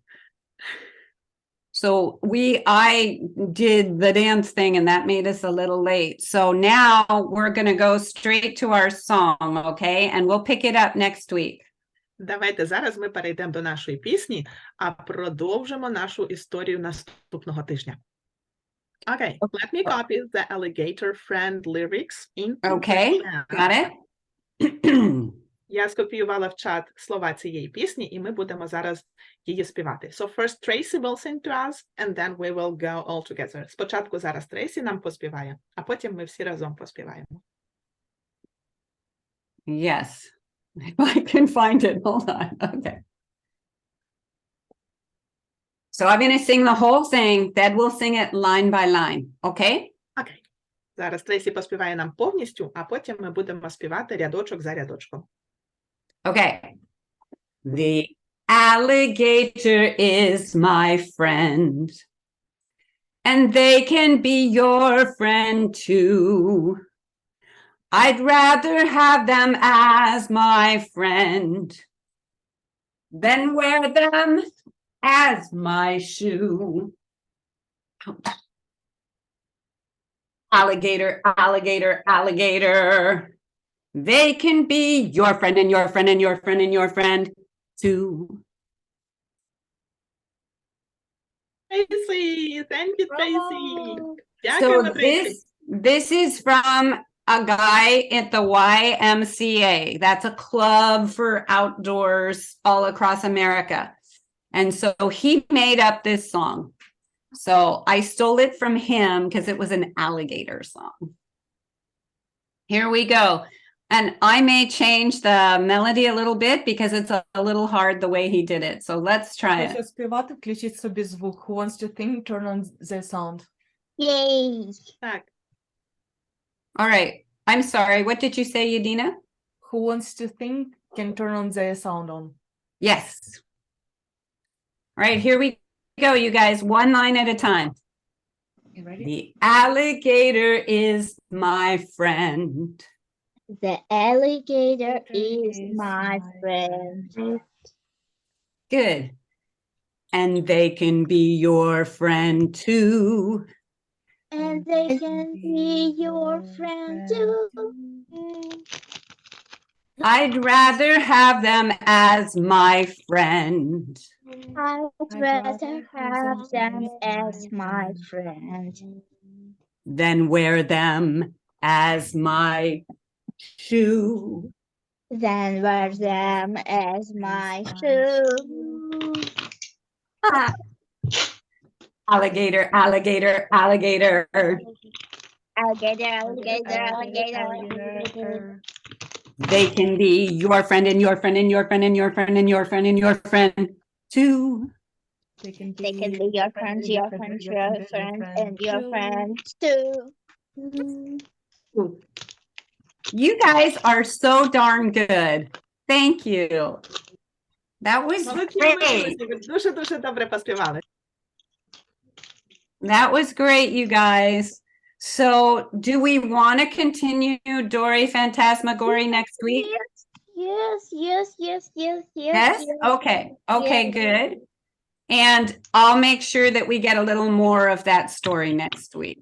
So I did the dance thing and that made us a little late. So now we're going to go straight to our song, okay? And we'll pick it up next week. Давайте зараз ми перейдемо до нашої пісні, а продовжимо нашу історію наступного тижня. Okay, let me copy the alligator friend lyrics into Okay, the chat. got it? Я скопіювала в чат слова цієї пісні, і ми будемо зараз її співати. So first Tracy will sing to us, and then we will go all together. Спочатку зараз Трейсі нам поспіває, а потім ми всі разом поспіваємо. Yes, if I can find it. Hold on. Okay. So I'm going to sing the whole thing. Dad will sing it line by line. Okay? Окей. Зараз Трейсі поспіває нам повністю, а потім ми будемо співати рядочок за рядочком. Okay. The alligator is my friend, and they can be your friend too. I'd rather have them as my friend than wear them as my shoe. Alligator, alligator, alligator. They can be your friend and your friend and your friend and your friend too. Tracy! Thank you, Tracy! Браво! Дякуємо, So Трейсі! this is from a guy at the YMCA. That's a club for outdoors all across America. And so he made up this song. So I stole it from him because it was an alligator song. Here we go. And I may change the melody a little bit because it's a little hard the way he did it. So let's try it. Хоче співати, включіть собі звук. Who wants to think, turn on the sound. Yay! Так, All right. I'm sorry. What did you say, Yanina? Who wants to think can turn on the sound on. Yes. All right, here we go, you guys. One line at a time. You ready? The alligator is my friend. The alligator is my friend. Good. And they can be your friend too. And they can be your friend too. I'd rather have them as my friend I'd rather have them as my friend than wear them as my shoe. than wear them as my shoe. Ah. Alligator, alligator, alligator. Alligator, alligator, alligator. They can be your friend and your friend and your friend and your friend and your friend and your friend too. They can They can be your friend, your friend, your friend, and your friend too. You guys are so darn good. Thank you. That was молодці, great. молодці, ви дуже-дуже добре поспівали. That was great, you guys. So do we want to continue Dory Phantasmagory next week? Yes. Yes? Okay. Okay, Yes. good. And I'll make sure that we get a little more of that story next week.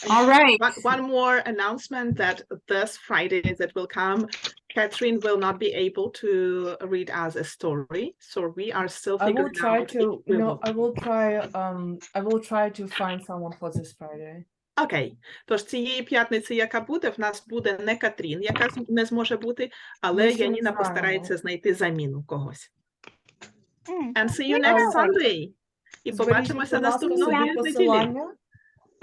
All right. One more announcement that this Friday that will come, Katharine will not be able to read us a story, so we are still I will figuring try out. to, if we no, will. I will try to find someone for this Friday. Окей, тож цієї п'ятниці, яка буде, в нас буде не Катрін, яка не зможе бути, але Ми ще не Яніна знаємо. постарається знайти заміну когось. Mm. And see you Yeah. next Sunday. І Збережіть, побачимося будь ласка, наступної собі неділі. посилання.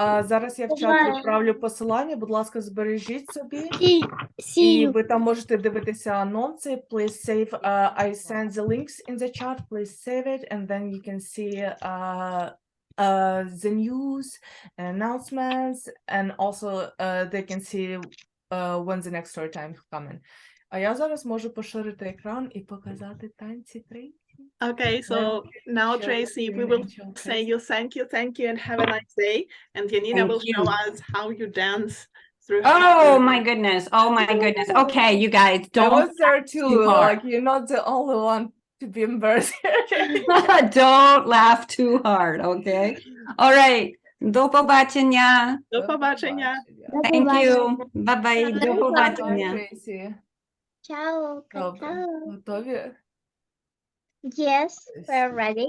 Зараз я в чат Буває. відправлю посилання, будь ласка, збережіть собі. І Сію. ви там можете дивитися анонси. Please save, I send the links in the chat, please save it, and then you can see the news, announcements, and also they can see when the next story time is coming. А я зараз можу поширити екран і показати танці Трейсі. Okay, so now, Sure, Tracy, we doing will angel say Tracy. you, thank you, and have a nice day. And Yanina Thank will show you. us how you dance through. Oh my goodness. Oh my goodness. Okay, you guys, I don't was there too, too hard. like you're not the only one to be embarrassed. don't laugh too hard, okay? All right. До побачення. До побачення. Thank you. Bye-bye. До Bye, побачення. Tracy. Ciao, Добре. ciao. Готові? Yes, we're ready.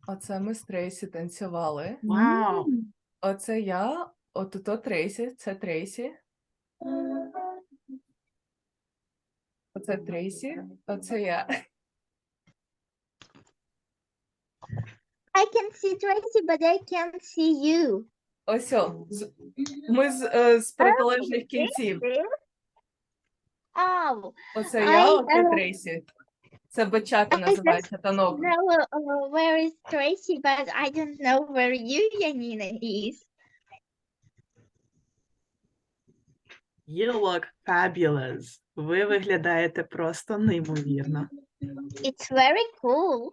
Оце ми з Трейсі танцювали. Wow. Оце я, отуто Трейсі, це Трейсі. Оце Трейсі, оце я. I can see Tracy, but I can't see you. Ось о, ми з протилежних кінців. Oh, Оце я, I, оце Трейсі. Це бачата I називається, танок. know where is Tracy, but I don't know where you, Yanina, is. You look fabulous. Ви виглядаєте просто неймовірно. It's very cool.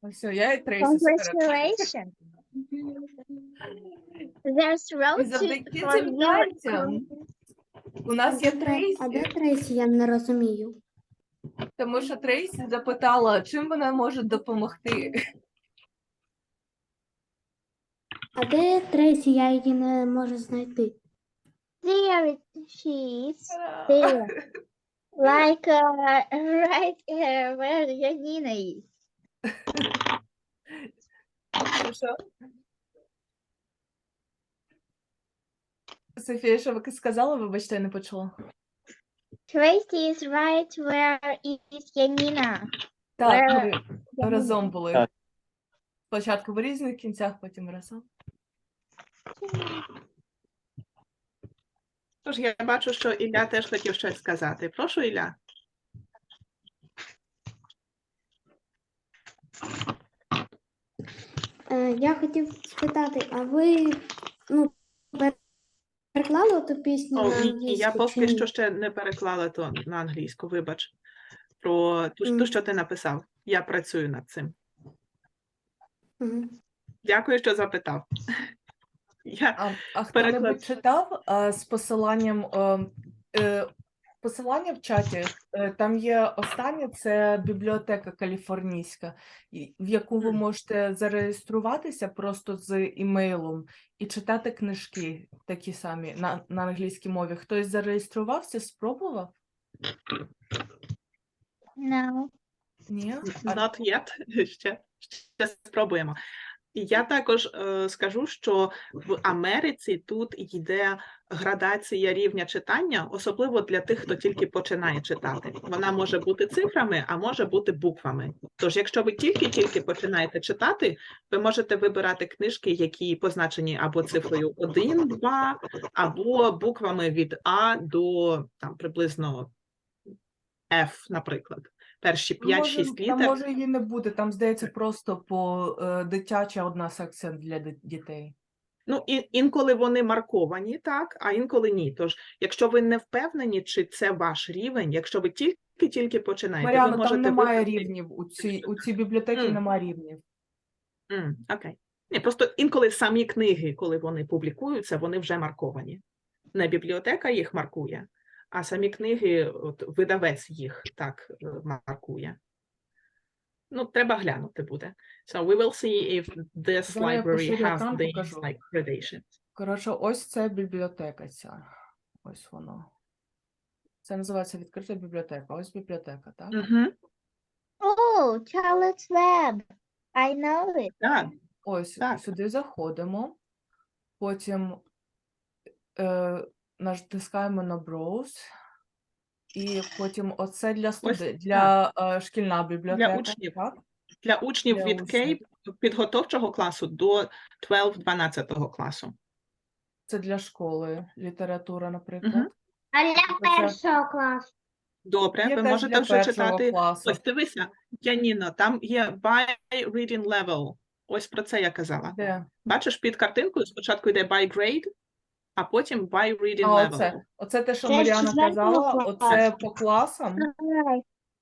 Ось о, я і Трейсі спереду. Congratulations. There's І road завдяки for цим you. танцям у нас є А де Трейсі, Трейсі, я не розумію. тому що Трейсі запитала, чим вона може допомогти. А де Трейсі, я її не можу знайти. There she is. There. Like right where Yanina is. Що? Софія, що ви сказала? Вибачте, я не почула. Tracy is right where is Yanina. Так, Where ми разом були. Так. Спочатку в різних кінцях, потім разом. Тож я бачу, що Ілля теж хотів щось сказати. Прошу, Ілля. Я хотів спитати, а ви переклали ту пісню О, на ні, англійську? я чи поки ні? що ще не переклала то на англійську, вибач. Про ту, що ти написав. Я працюю над цим. Мгм. Дякую, що запитав. Я А хто-небудь читав з посиланням, посилання в чаті, там є останнє, це бібліотека каліфорнійська, в яку ви можете зареєструватися просто з імейлом і читати книжки такі самі на англійській мові. Хтось зареєструвався, спробував? No. Ні? not yet. Ще спробуємо. І я також скажу, що в Америці тут йде градація рівня читання, особливо для тих, хто тільки починає читати. Вона може бути цифрами, а може бути буквами. Тож, якщо ви тільки починаєте читати, ви можете вибирати книжки, які позначені або цифрою 1, 2, або буквами від А до там, приблизно F, наприклад. Перші 5-6 Там літер. може її не бути, там, здається, просто по дитяча одна секція для дітей. Ну, інколи вони марковані, так, а інколи ні. Тож, якщо ви не впевнені, чи це ваш рівень, якщо ви тільки починаєте, Маріанна, ви можете там немає вибрати... рівнів, у цій бібліотеці немає рівнів. Окей. Ні, просто інколи самі книги, коли вони публікуються, вони вже марковані. Не бібліотека їх маркує, а самі книги, от, видавець їх так маркує. Ну, треба глянути буде. So we will see if this Зараз я library поширю has екран, these покажу. like gradations. Коротше, ось це бібліотека ця. Ось воно. Це називається відкрита бібліотека. Ось бібліотека, так? Oh, Charlotte's Web. I know it. Так. Ось, Так. сюди заходимо. Потім натискаємо на Browse. І потім оце для Ось для шкільна бібліотека. учнів. Так? Для учнів Для від учнів. підготовчого класу до 12-12 класу. Це для школи, література, наприклад. А для Це- першого класу? Добре, Є ви теж можете для вже першого читати. класу. Ось дивися, Яніно, там є by reading level. Ось про це я казала. Де? Бачиш, під картинкою спочатку йде by grade, а потім by reading А level. оце те, що Це з Маріанна 4-го казала, класу. оце по класам.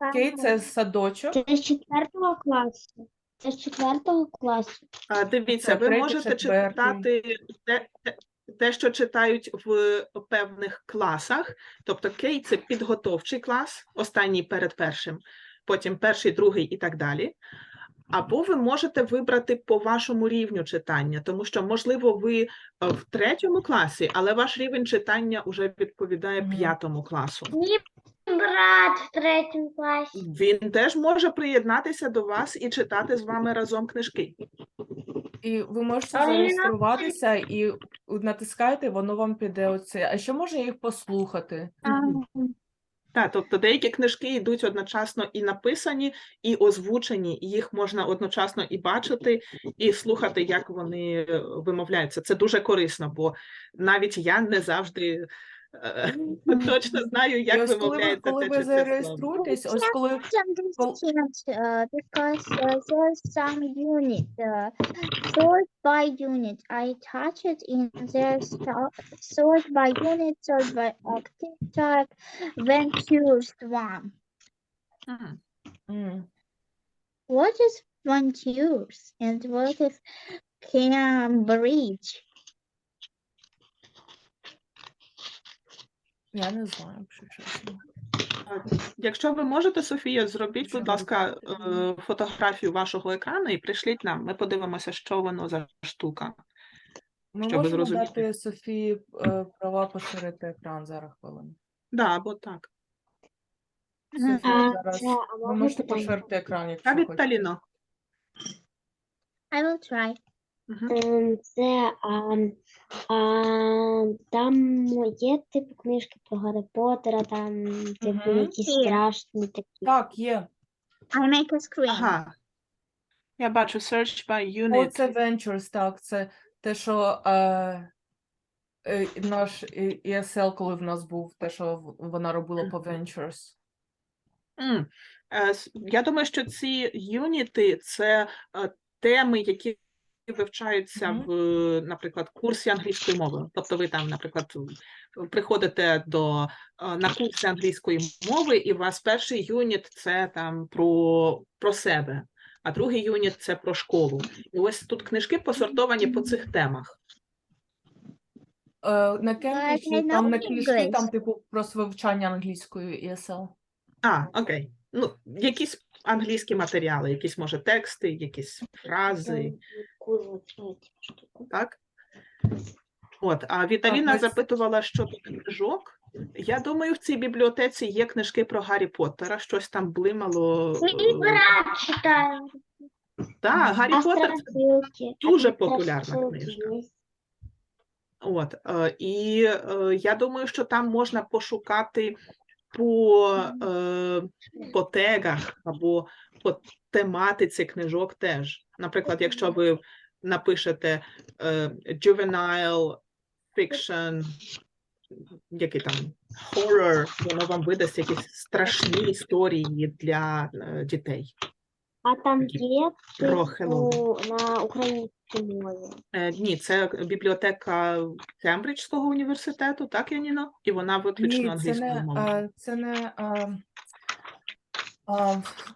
Окей, це садочок. Це з 4-го класу. Це з 4-го класу. Дивіться, Це ви третій, можете четвертий. читати те, що читають в певних класах. Тобто Кей – це підготовчий клас, останній перед першим, потім перший, другий і так далі. Або ви можете вибрати по вашому рівню читання, тому що, можливо, ви в 3-му класі, але ваш рівень читання вже відповідає 5-му класу. Мій брат в 3-му класі. Він теж може приєднатися до вас і читати з вами разом книжки. І ви можете Але зареєструватися і натискаєте, воно вам піде оце. А ще можна їх послухати. Так, тобто деякі книжки йдуть одночасно і написані, і озвучені, і їх можна одночасно і бачити, і слухати, як вони вимовляються. Це дуже корисно, бо навіть я не завжди точно знаю, І як ось вимовляється коли те ви чи те слово. зареєструєтесь, ось коли Because there's some unit, sort by unit. I touch it in there, sort by unit, sort by active type, then choose one. Мгм. What is one choose and what is Cambridge? я не знаю, якщо чесно. Якщо ви можете, Софія, зробіть, будь Що ласка, фотографію вашого екрану і прийшліть нам. Ми подивимося, що воно за штука. Ми Щоб можемо зрозуміти. дати Софії права поширити екран зараз хвилину. Да, або так. Софія, зараз ви можна можете питання? поширити екран, Та якщо хочете. Віталіно. I will try. Мгм. Це там є типу книжки про Гаррі Поттера, там типу Мгм. якісь Є. страшні такі. Так, є. I make a screen. Ага. Я бачу search by unit. Оце Ventures, так, це те, що наш ESL, коли в нас був, те, що вона робила по Ventures. Я думаю, що ці юніти – це теми, які вивчаються Мгм. в, наприклад, курсі англійської мови. Тобто ви там, наприклад, приходите на курси англійської мови, і у вас перший юніт – це там про себе, а другий юніт – це про школу. І ось тут книжки посортовані по цих темах. На Кембриджі I там know не книжки, English. там типу про вивчання англійської ESL. Окей. Ну, якісь англійські матеріали, якісь, може, тексти, якісь фрази, так? От, а Віталіна ось- запитувала щодо книжок. Я думаю, в цій бібліотеці є книжки про Гаррі Поттера, щось там блимало. Мій брат читає. Так, Гаррі А Поттер це страшилки? дуже А популярна страшилки книжка. є? От, і я думаю, що там можна пошукати по тегах або по тематиці книжок теж. Наприклад, якщо ви напишете juvenile fiction, який там horror, воно вам видасть якісь страшні історії для дітей. А там є Про типу Хеллоуін. на українській мові. Ні, це бібліотека Кембриджського університету, так, Яніно? І вона виключно Ні, це англійською не, мовою.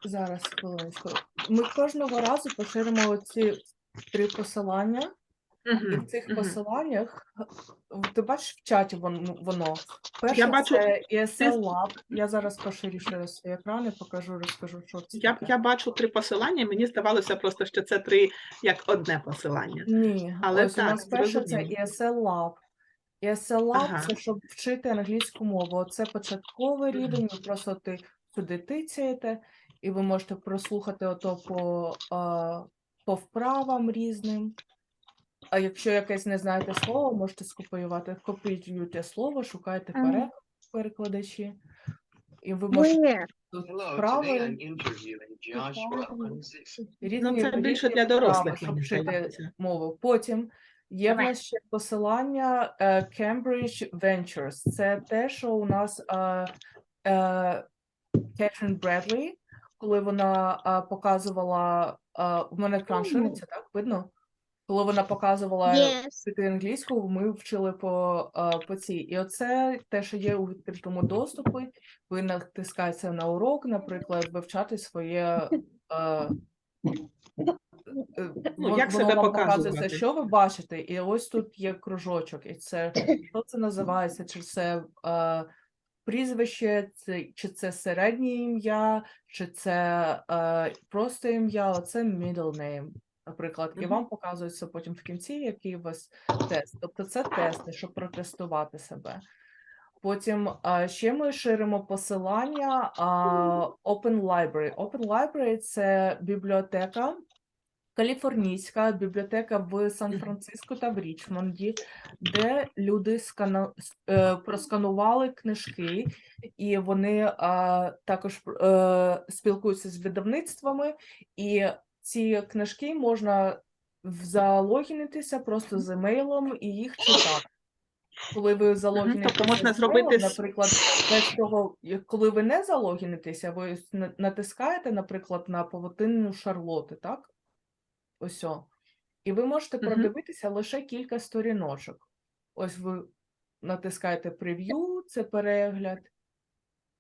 зараз, хвилиночку. Ми кожного разу поширимо ці 3 посилання, і в цих посиланнях, ти бачиш в чаті воно. Перше, бачу. це ESL Lab. Я зараз поширю ще раз свій екран і покажу, розкажу, що це таке. Я бачу 3 посилання, мені здавалося просто, що це 3 як одне посилання. Ні, Але ось так, у нас перше це зрозуміло. ESL Lab. ESL Lab Ага. це щоб вчити англійську мову. Це початковий рівень, ви просто сюди тицяєте, і ви можете прослухати ото по вправам різним. А якщо якесь не знаєте слово, можете скопіювати, копіюєте слово, шукайте перекладачі. І ви можете Where? тут Hello, today вправи, I'm interviewing Joshua on six. різні це більше різні для дорослих, вправи, щоб мені вчити здається. мову. Потім є в Давай. нас ще посилання Cambridge Ventures. Це те, що у нас Katharine Bradley, коли вона показувала, у мене екран шириться, так, видно? Коли вона показувала Yes. вчити англійську, ми вчили по цій. І оце те, що є у відкритому доступі. Ви натискаєте на урок, наприклад, вивчати своє... як себе вам показується, показувати. що ви бачите, і ось тут є кружочок, і це, що це називається, чи це прізвище, чи це середнє ім'я, чи це просто ім'я, оце middle name, наприклад, і вам показується потім в кінці, який у вас тест. Тобто це тести, щоб протестувати себе. Потім ще ми ширимо посилання Open Library. Open Library – це бібліотека, каліфорнійська бібліотека в Сан-Франциско та в Річмонді, де люди просканували книжки, і вони також спілкуються з видавництвами, і ці книжки можна залогінитися просто з емейлом і їх читати. Коли ви залогінитеся Тобто можна з емейлом, зробити наприклад, без того, коли ви не залогінитеся, ви натискаєте, наприклад, на павутинну Шарлоти, так? Ось о. І ви можете продивитися лише кілька сторіночок. Ось ви натискаєте прев'ю, це перегляд,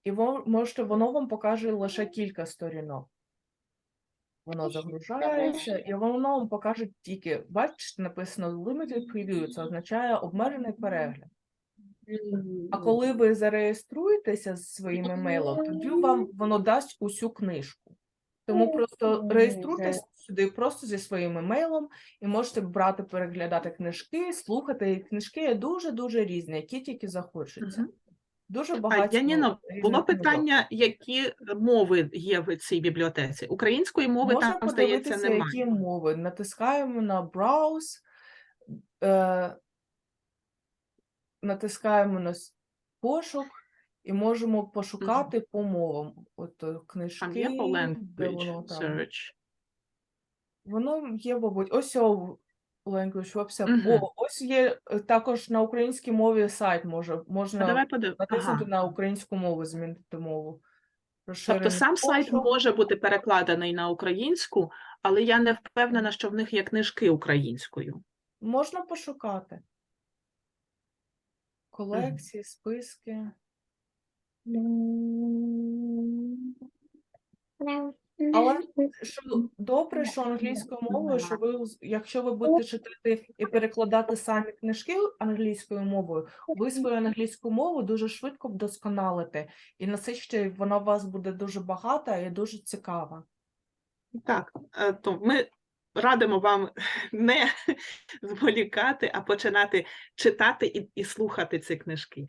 і воно вам покаже лише кілька сторінок. Воно загружається, і воно вам покаже тільки, бачите, написано Limited Preview, це означає обмежений перегляд. А коли ви зареєструєтеся з своїм емейлом, тоді вам воно дасть усю книжку. Тому просто реєструйтесь сюди просто зі своїм емейлом і можете брати, переглядати книжки, слухати. І книжки є дуже-дуже різні, які тільки захочуться. Дуже багато Яніно, різних було книжок. питання, які мови є в цій бібліотеці. Української мови Можна там, здається, подивитися, немає. які мови. Натискаємо на Browse, натискаємо на пошук і можемо пошукати по мовам. От книжки, Там є по де воно language там. search. Воно є, мабуть, ось о, language, Мгм. ось є також на українській мові сайт, можна Давай подивимось. натиснути Ага. на українську мову, змінити мову. Тобто Розширений сам сайт пошук. може бути перекладений на українську, але я не впевнена, що в них є книжки українською. Можна пошукати. Колекції, списки. Але що добре, що англійською мовою, що ви, якщо ви будете читати і перекладати самі книжки англійською мовою, ви свою англійську мову дуже швидко вдосконалите. І насичте вона у вас буде дуже багата і дуже цікава. Так, то ми радимо вам не зволікати, а починати читати і слухати ці книжки.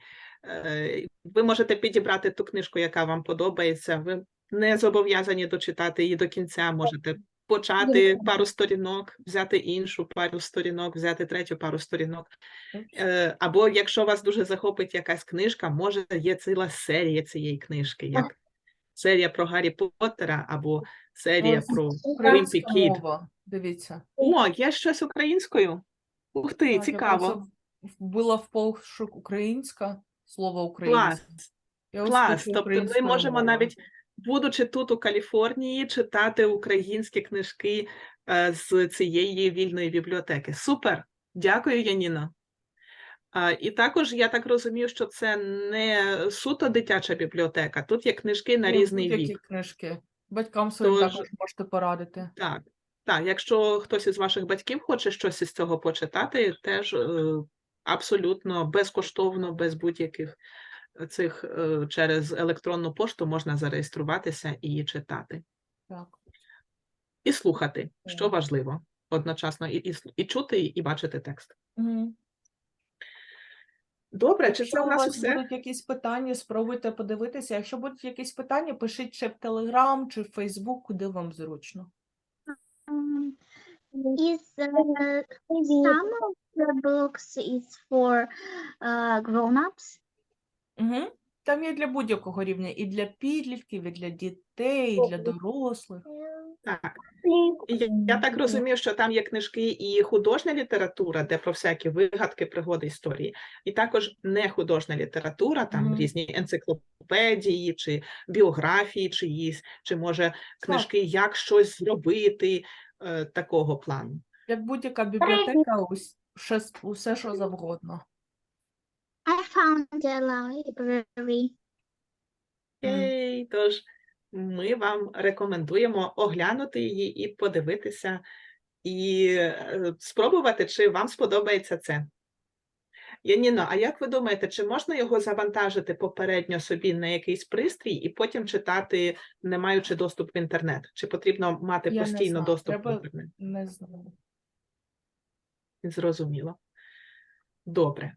Ви можете підібрати ту книжку, яка вам подобається. Ви не зобов'язані дочитати її до кінця. Можете почати пару сторінок, взяти іншу пару сторінок, взяти третю пару сторінок. Або якщо вас дуже захопить якась книжка, може є ціла серія цієї книжки, як серія про Гаррі Поттера або серія Ось про українська Wimpy Kid. мова, дивіться. О, є щось українською? Ух ти, Так, я цікаво. просто вбила в пошук українська, слово українське. Клас, Я ось клас. пишу Тобто ми українською можемо мовою. навіть, будучи тут у Каліфорнії, читати українські книжки з цієї вільної бібліотеки. Супер! Дякую, Яніно. І також я так розумію, що це не суто дитяча бібліотека. Тут є книжки на різний Будь-які вік. книжки. Батькам своїм Тож, також можете порадити. так, так, якщо хтось із ваших батьків хоче щось із цього почитати, теж абсолютно безкоштовно, без будь-яких цих через електронну пошту можна зареєструватися і читати. Так. І слухати, що Так. важливо, одночасно і чути, і бачити текст. Мгм. Добре, чи це Якщо у у нас вас усе? будуть якісь питання, спробуйте подивитися. Якщо будуть якісь питання, пишіть чи в Telegram, чи в Facebook, куди вам зручно. Is some of the books is for grown-ups? Угу. Там є для будь-якого рівня, і для підлітків, і для дітей, і для дорослих. Так. І я так розумію, що там є книжки і художня література, де про всякі вигадки, пригоди, історії. І також не художня література, там Мгм. різні енциклопедії, чи біографії чиїсь, чи, може, книжки, як щось зробити, такого плану. Як будь-яка бібліотека, усе, що завгодно. I found a library. Окей, тож ми вам рекомендуємо оглянути її і подивитися, і спробувати, чи вам сподобається це. Яніно, а як ви думаєте, чи можна його завантажити попередньо собі на якийсь пристрій і потім читати, не маючи доступ в інтернет? Чи потрібно мати Я не постійно знаю, доступ в треба- інтернет? Не знаю. Зрозуміло. Добре.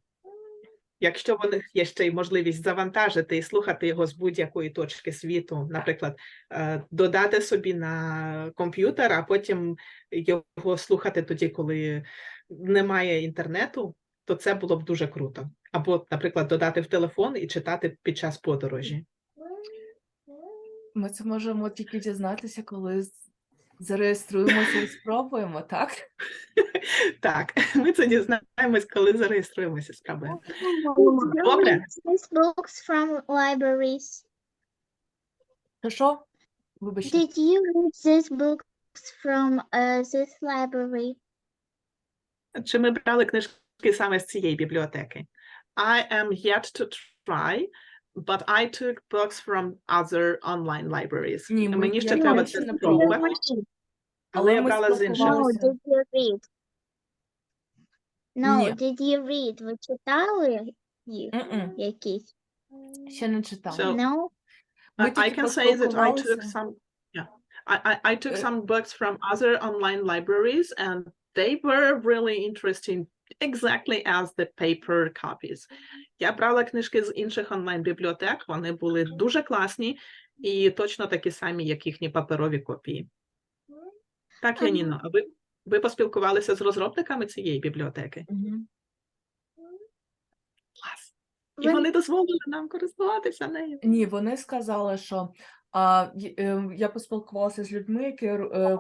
Якщо в них є ще й можливість завантажити і слухати його з будь-якої точки світу, наприклад, додати собі на комп'ютер, а потім його слухати тоді, коли немає інтернету, то це було б дуже круто. Або, наприклад, додати в телефон і читати під час подорожі. Ми це можемо тільки дізнатися, коли зареєструємося і спробуємо, так? Так, ми це дізнаємось, коли зареєструємося з проблем. Did you Добре. read these books from libraries? Що? Вибачте. Did you read these books from this library? Чи ми брали книжки саме з цієї бібліотеки? I am yet to try, but I took books from other online libraries. Ні, Мені ще я треба точно це не спробувати, пробувала. але я ми брала з інших. No, спілкувалися. did you read? No, Ні. did you read? Ви читали їх Мгм. якісь? Ще не читала. So, No? Ми I тільки can say that I took поспілкувалися. some, yeah, I took Uh, some books from other online libraries, and they were really interesting, exactly as the paper copies. Я брала книжки з інших онлайн-бібліотек, вони були дуже класні і точно такі самі, як їхні паперові копії. Так, Яніно, а ви поспілкувалися з розробниками цієї бібліотеки? Мгм. Клас. І Ви- вони дозволили нам користуватися нею. Ні, вони сказали, що я поспілкувалася з людьми, які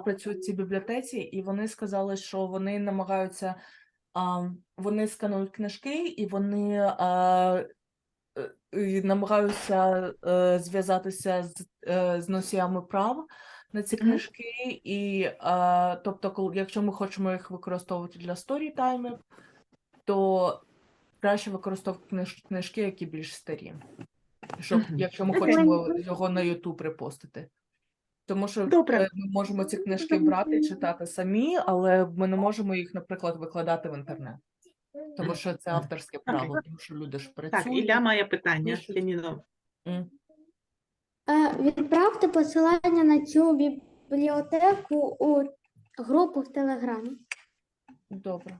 працюють в цій бібліотеці, і вони сказали, що вони намагаються, вони сканують книжки, і вони і намагаються зв'язатися з носіями прав на ці Мгм. книжки. І тобто, якщо ми хочемо їх використовувати для Storytime, то краще використовувати книжки, які більш старі. Щоб, Мгм. якщо ми Окей. хочемо його на YouTube репостити. Тому що Добре. ми можемо ці книжки брати і читати самі, але ми не можемо їх, наприклад, викладати в інтернет. Тому що це авторське право, тому що люди ж Так, працюють. Ілля має питання. пишуть. Яніно. М. Відправте посилання на цю бібліотеку у групу в Телеграмі. Добре.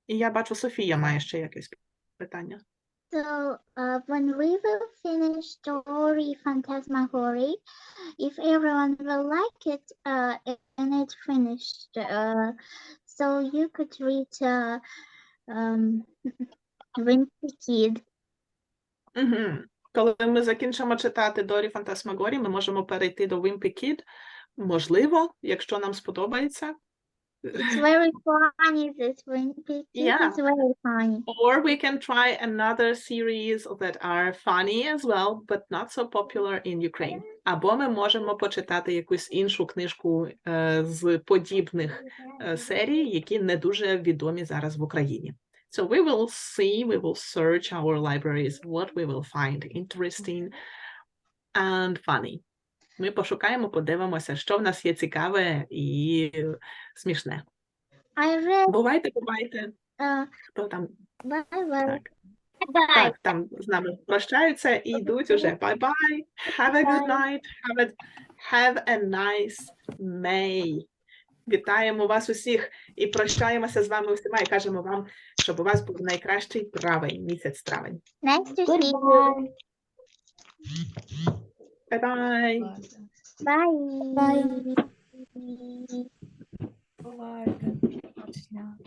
І я бачу, Софія має ще якесь питання. So, when we will finish story Phantasmagory, if everyone will like it, and it's finished, so you could read Wimpy Kid. Угу. Коли ми закінчимо читати Дорі Фантасмагорі, ми можемо перейти до Wimpy Kid. Можливо, якщо нам сподобається. It's very funny, this Wimpy Kid Yeah. is very funny. Or we can try another series that are funny as well, but not so popular in Ukraine. Або ми можемо почитати якусь іншу книжку з подібних серій, які не дуже відомі зараз в Україні. So we will see, we will search our libraries, what we will find interesting and funny. Ми пошукаємо, подивимося, що в нас є цікаве і смішне. I read, Бувайте, бувайте. Хто там? bye-bye. Так. Так, там з нами прощаються і йдуть уже. Bye-bye. Have a good night. Have a nice May. Вітаємо вас усіх і прощаємося з вами усіма і кажемо вам, щоб у вас був найкращий травень, місяць травень. Nice to see you. Bye-bye. Bye. Bye. Бувайте. Побачення.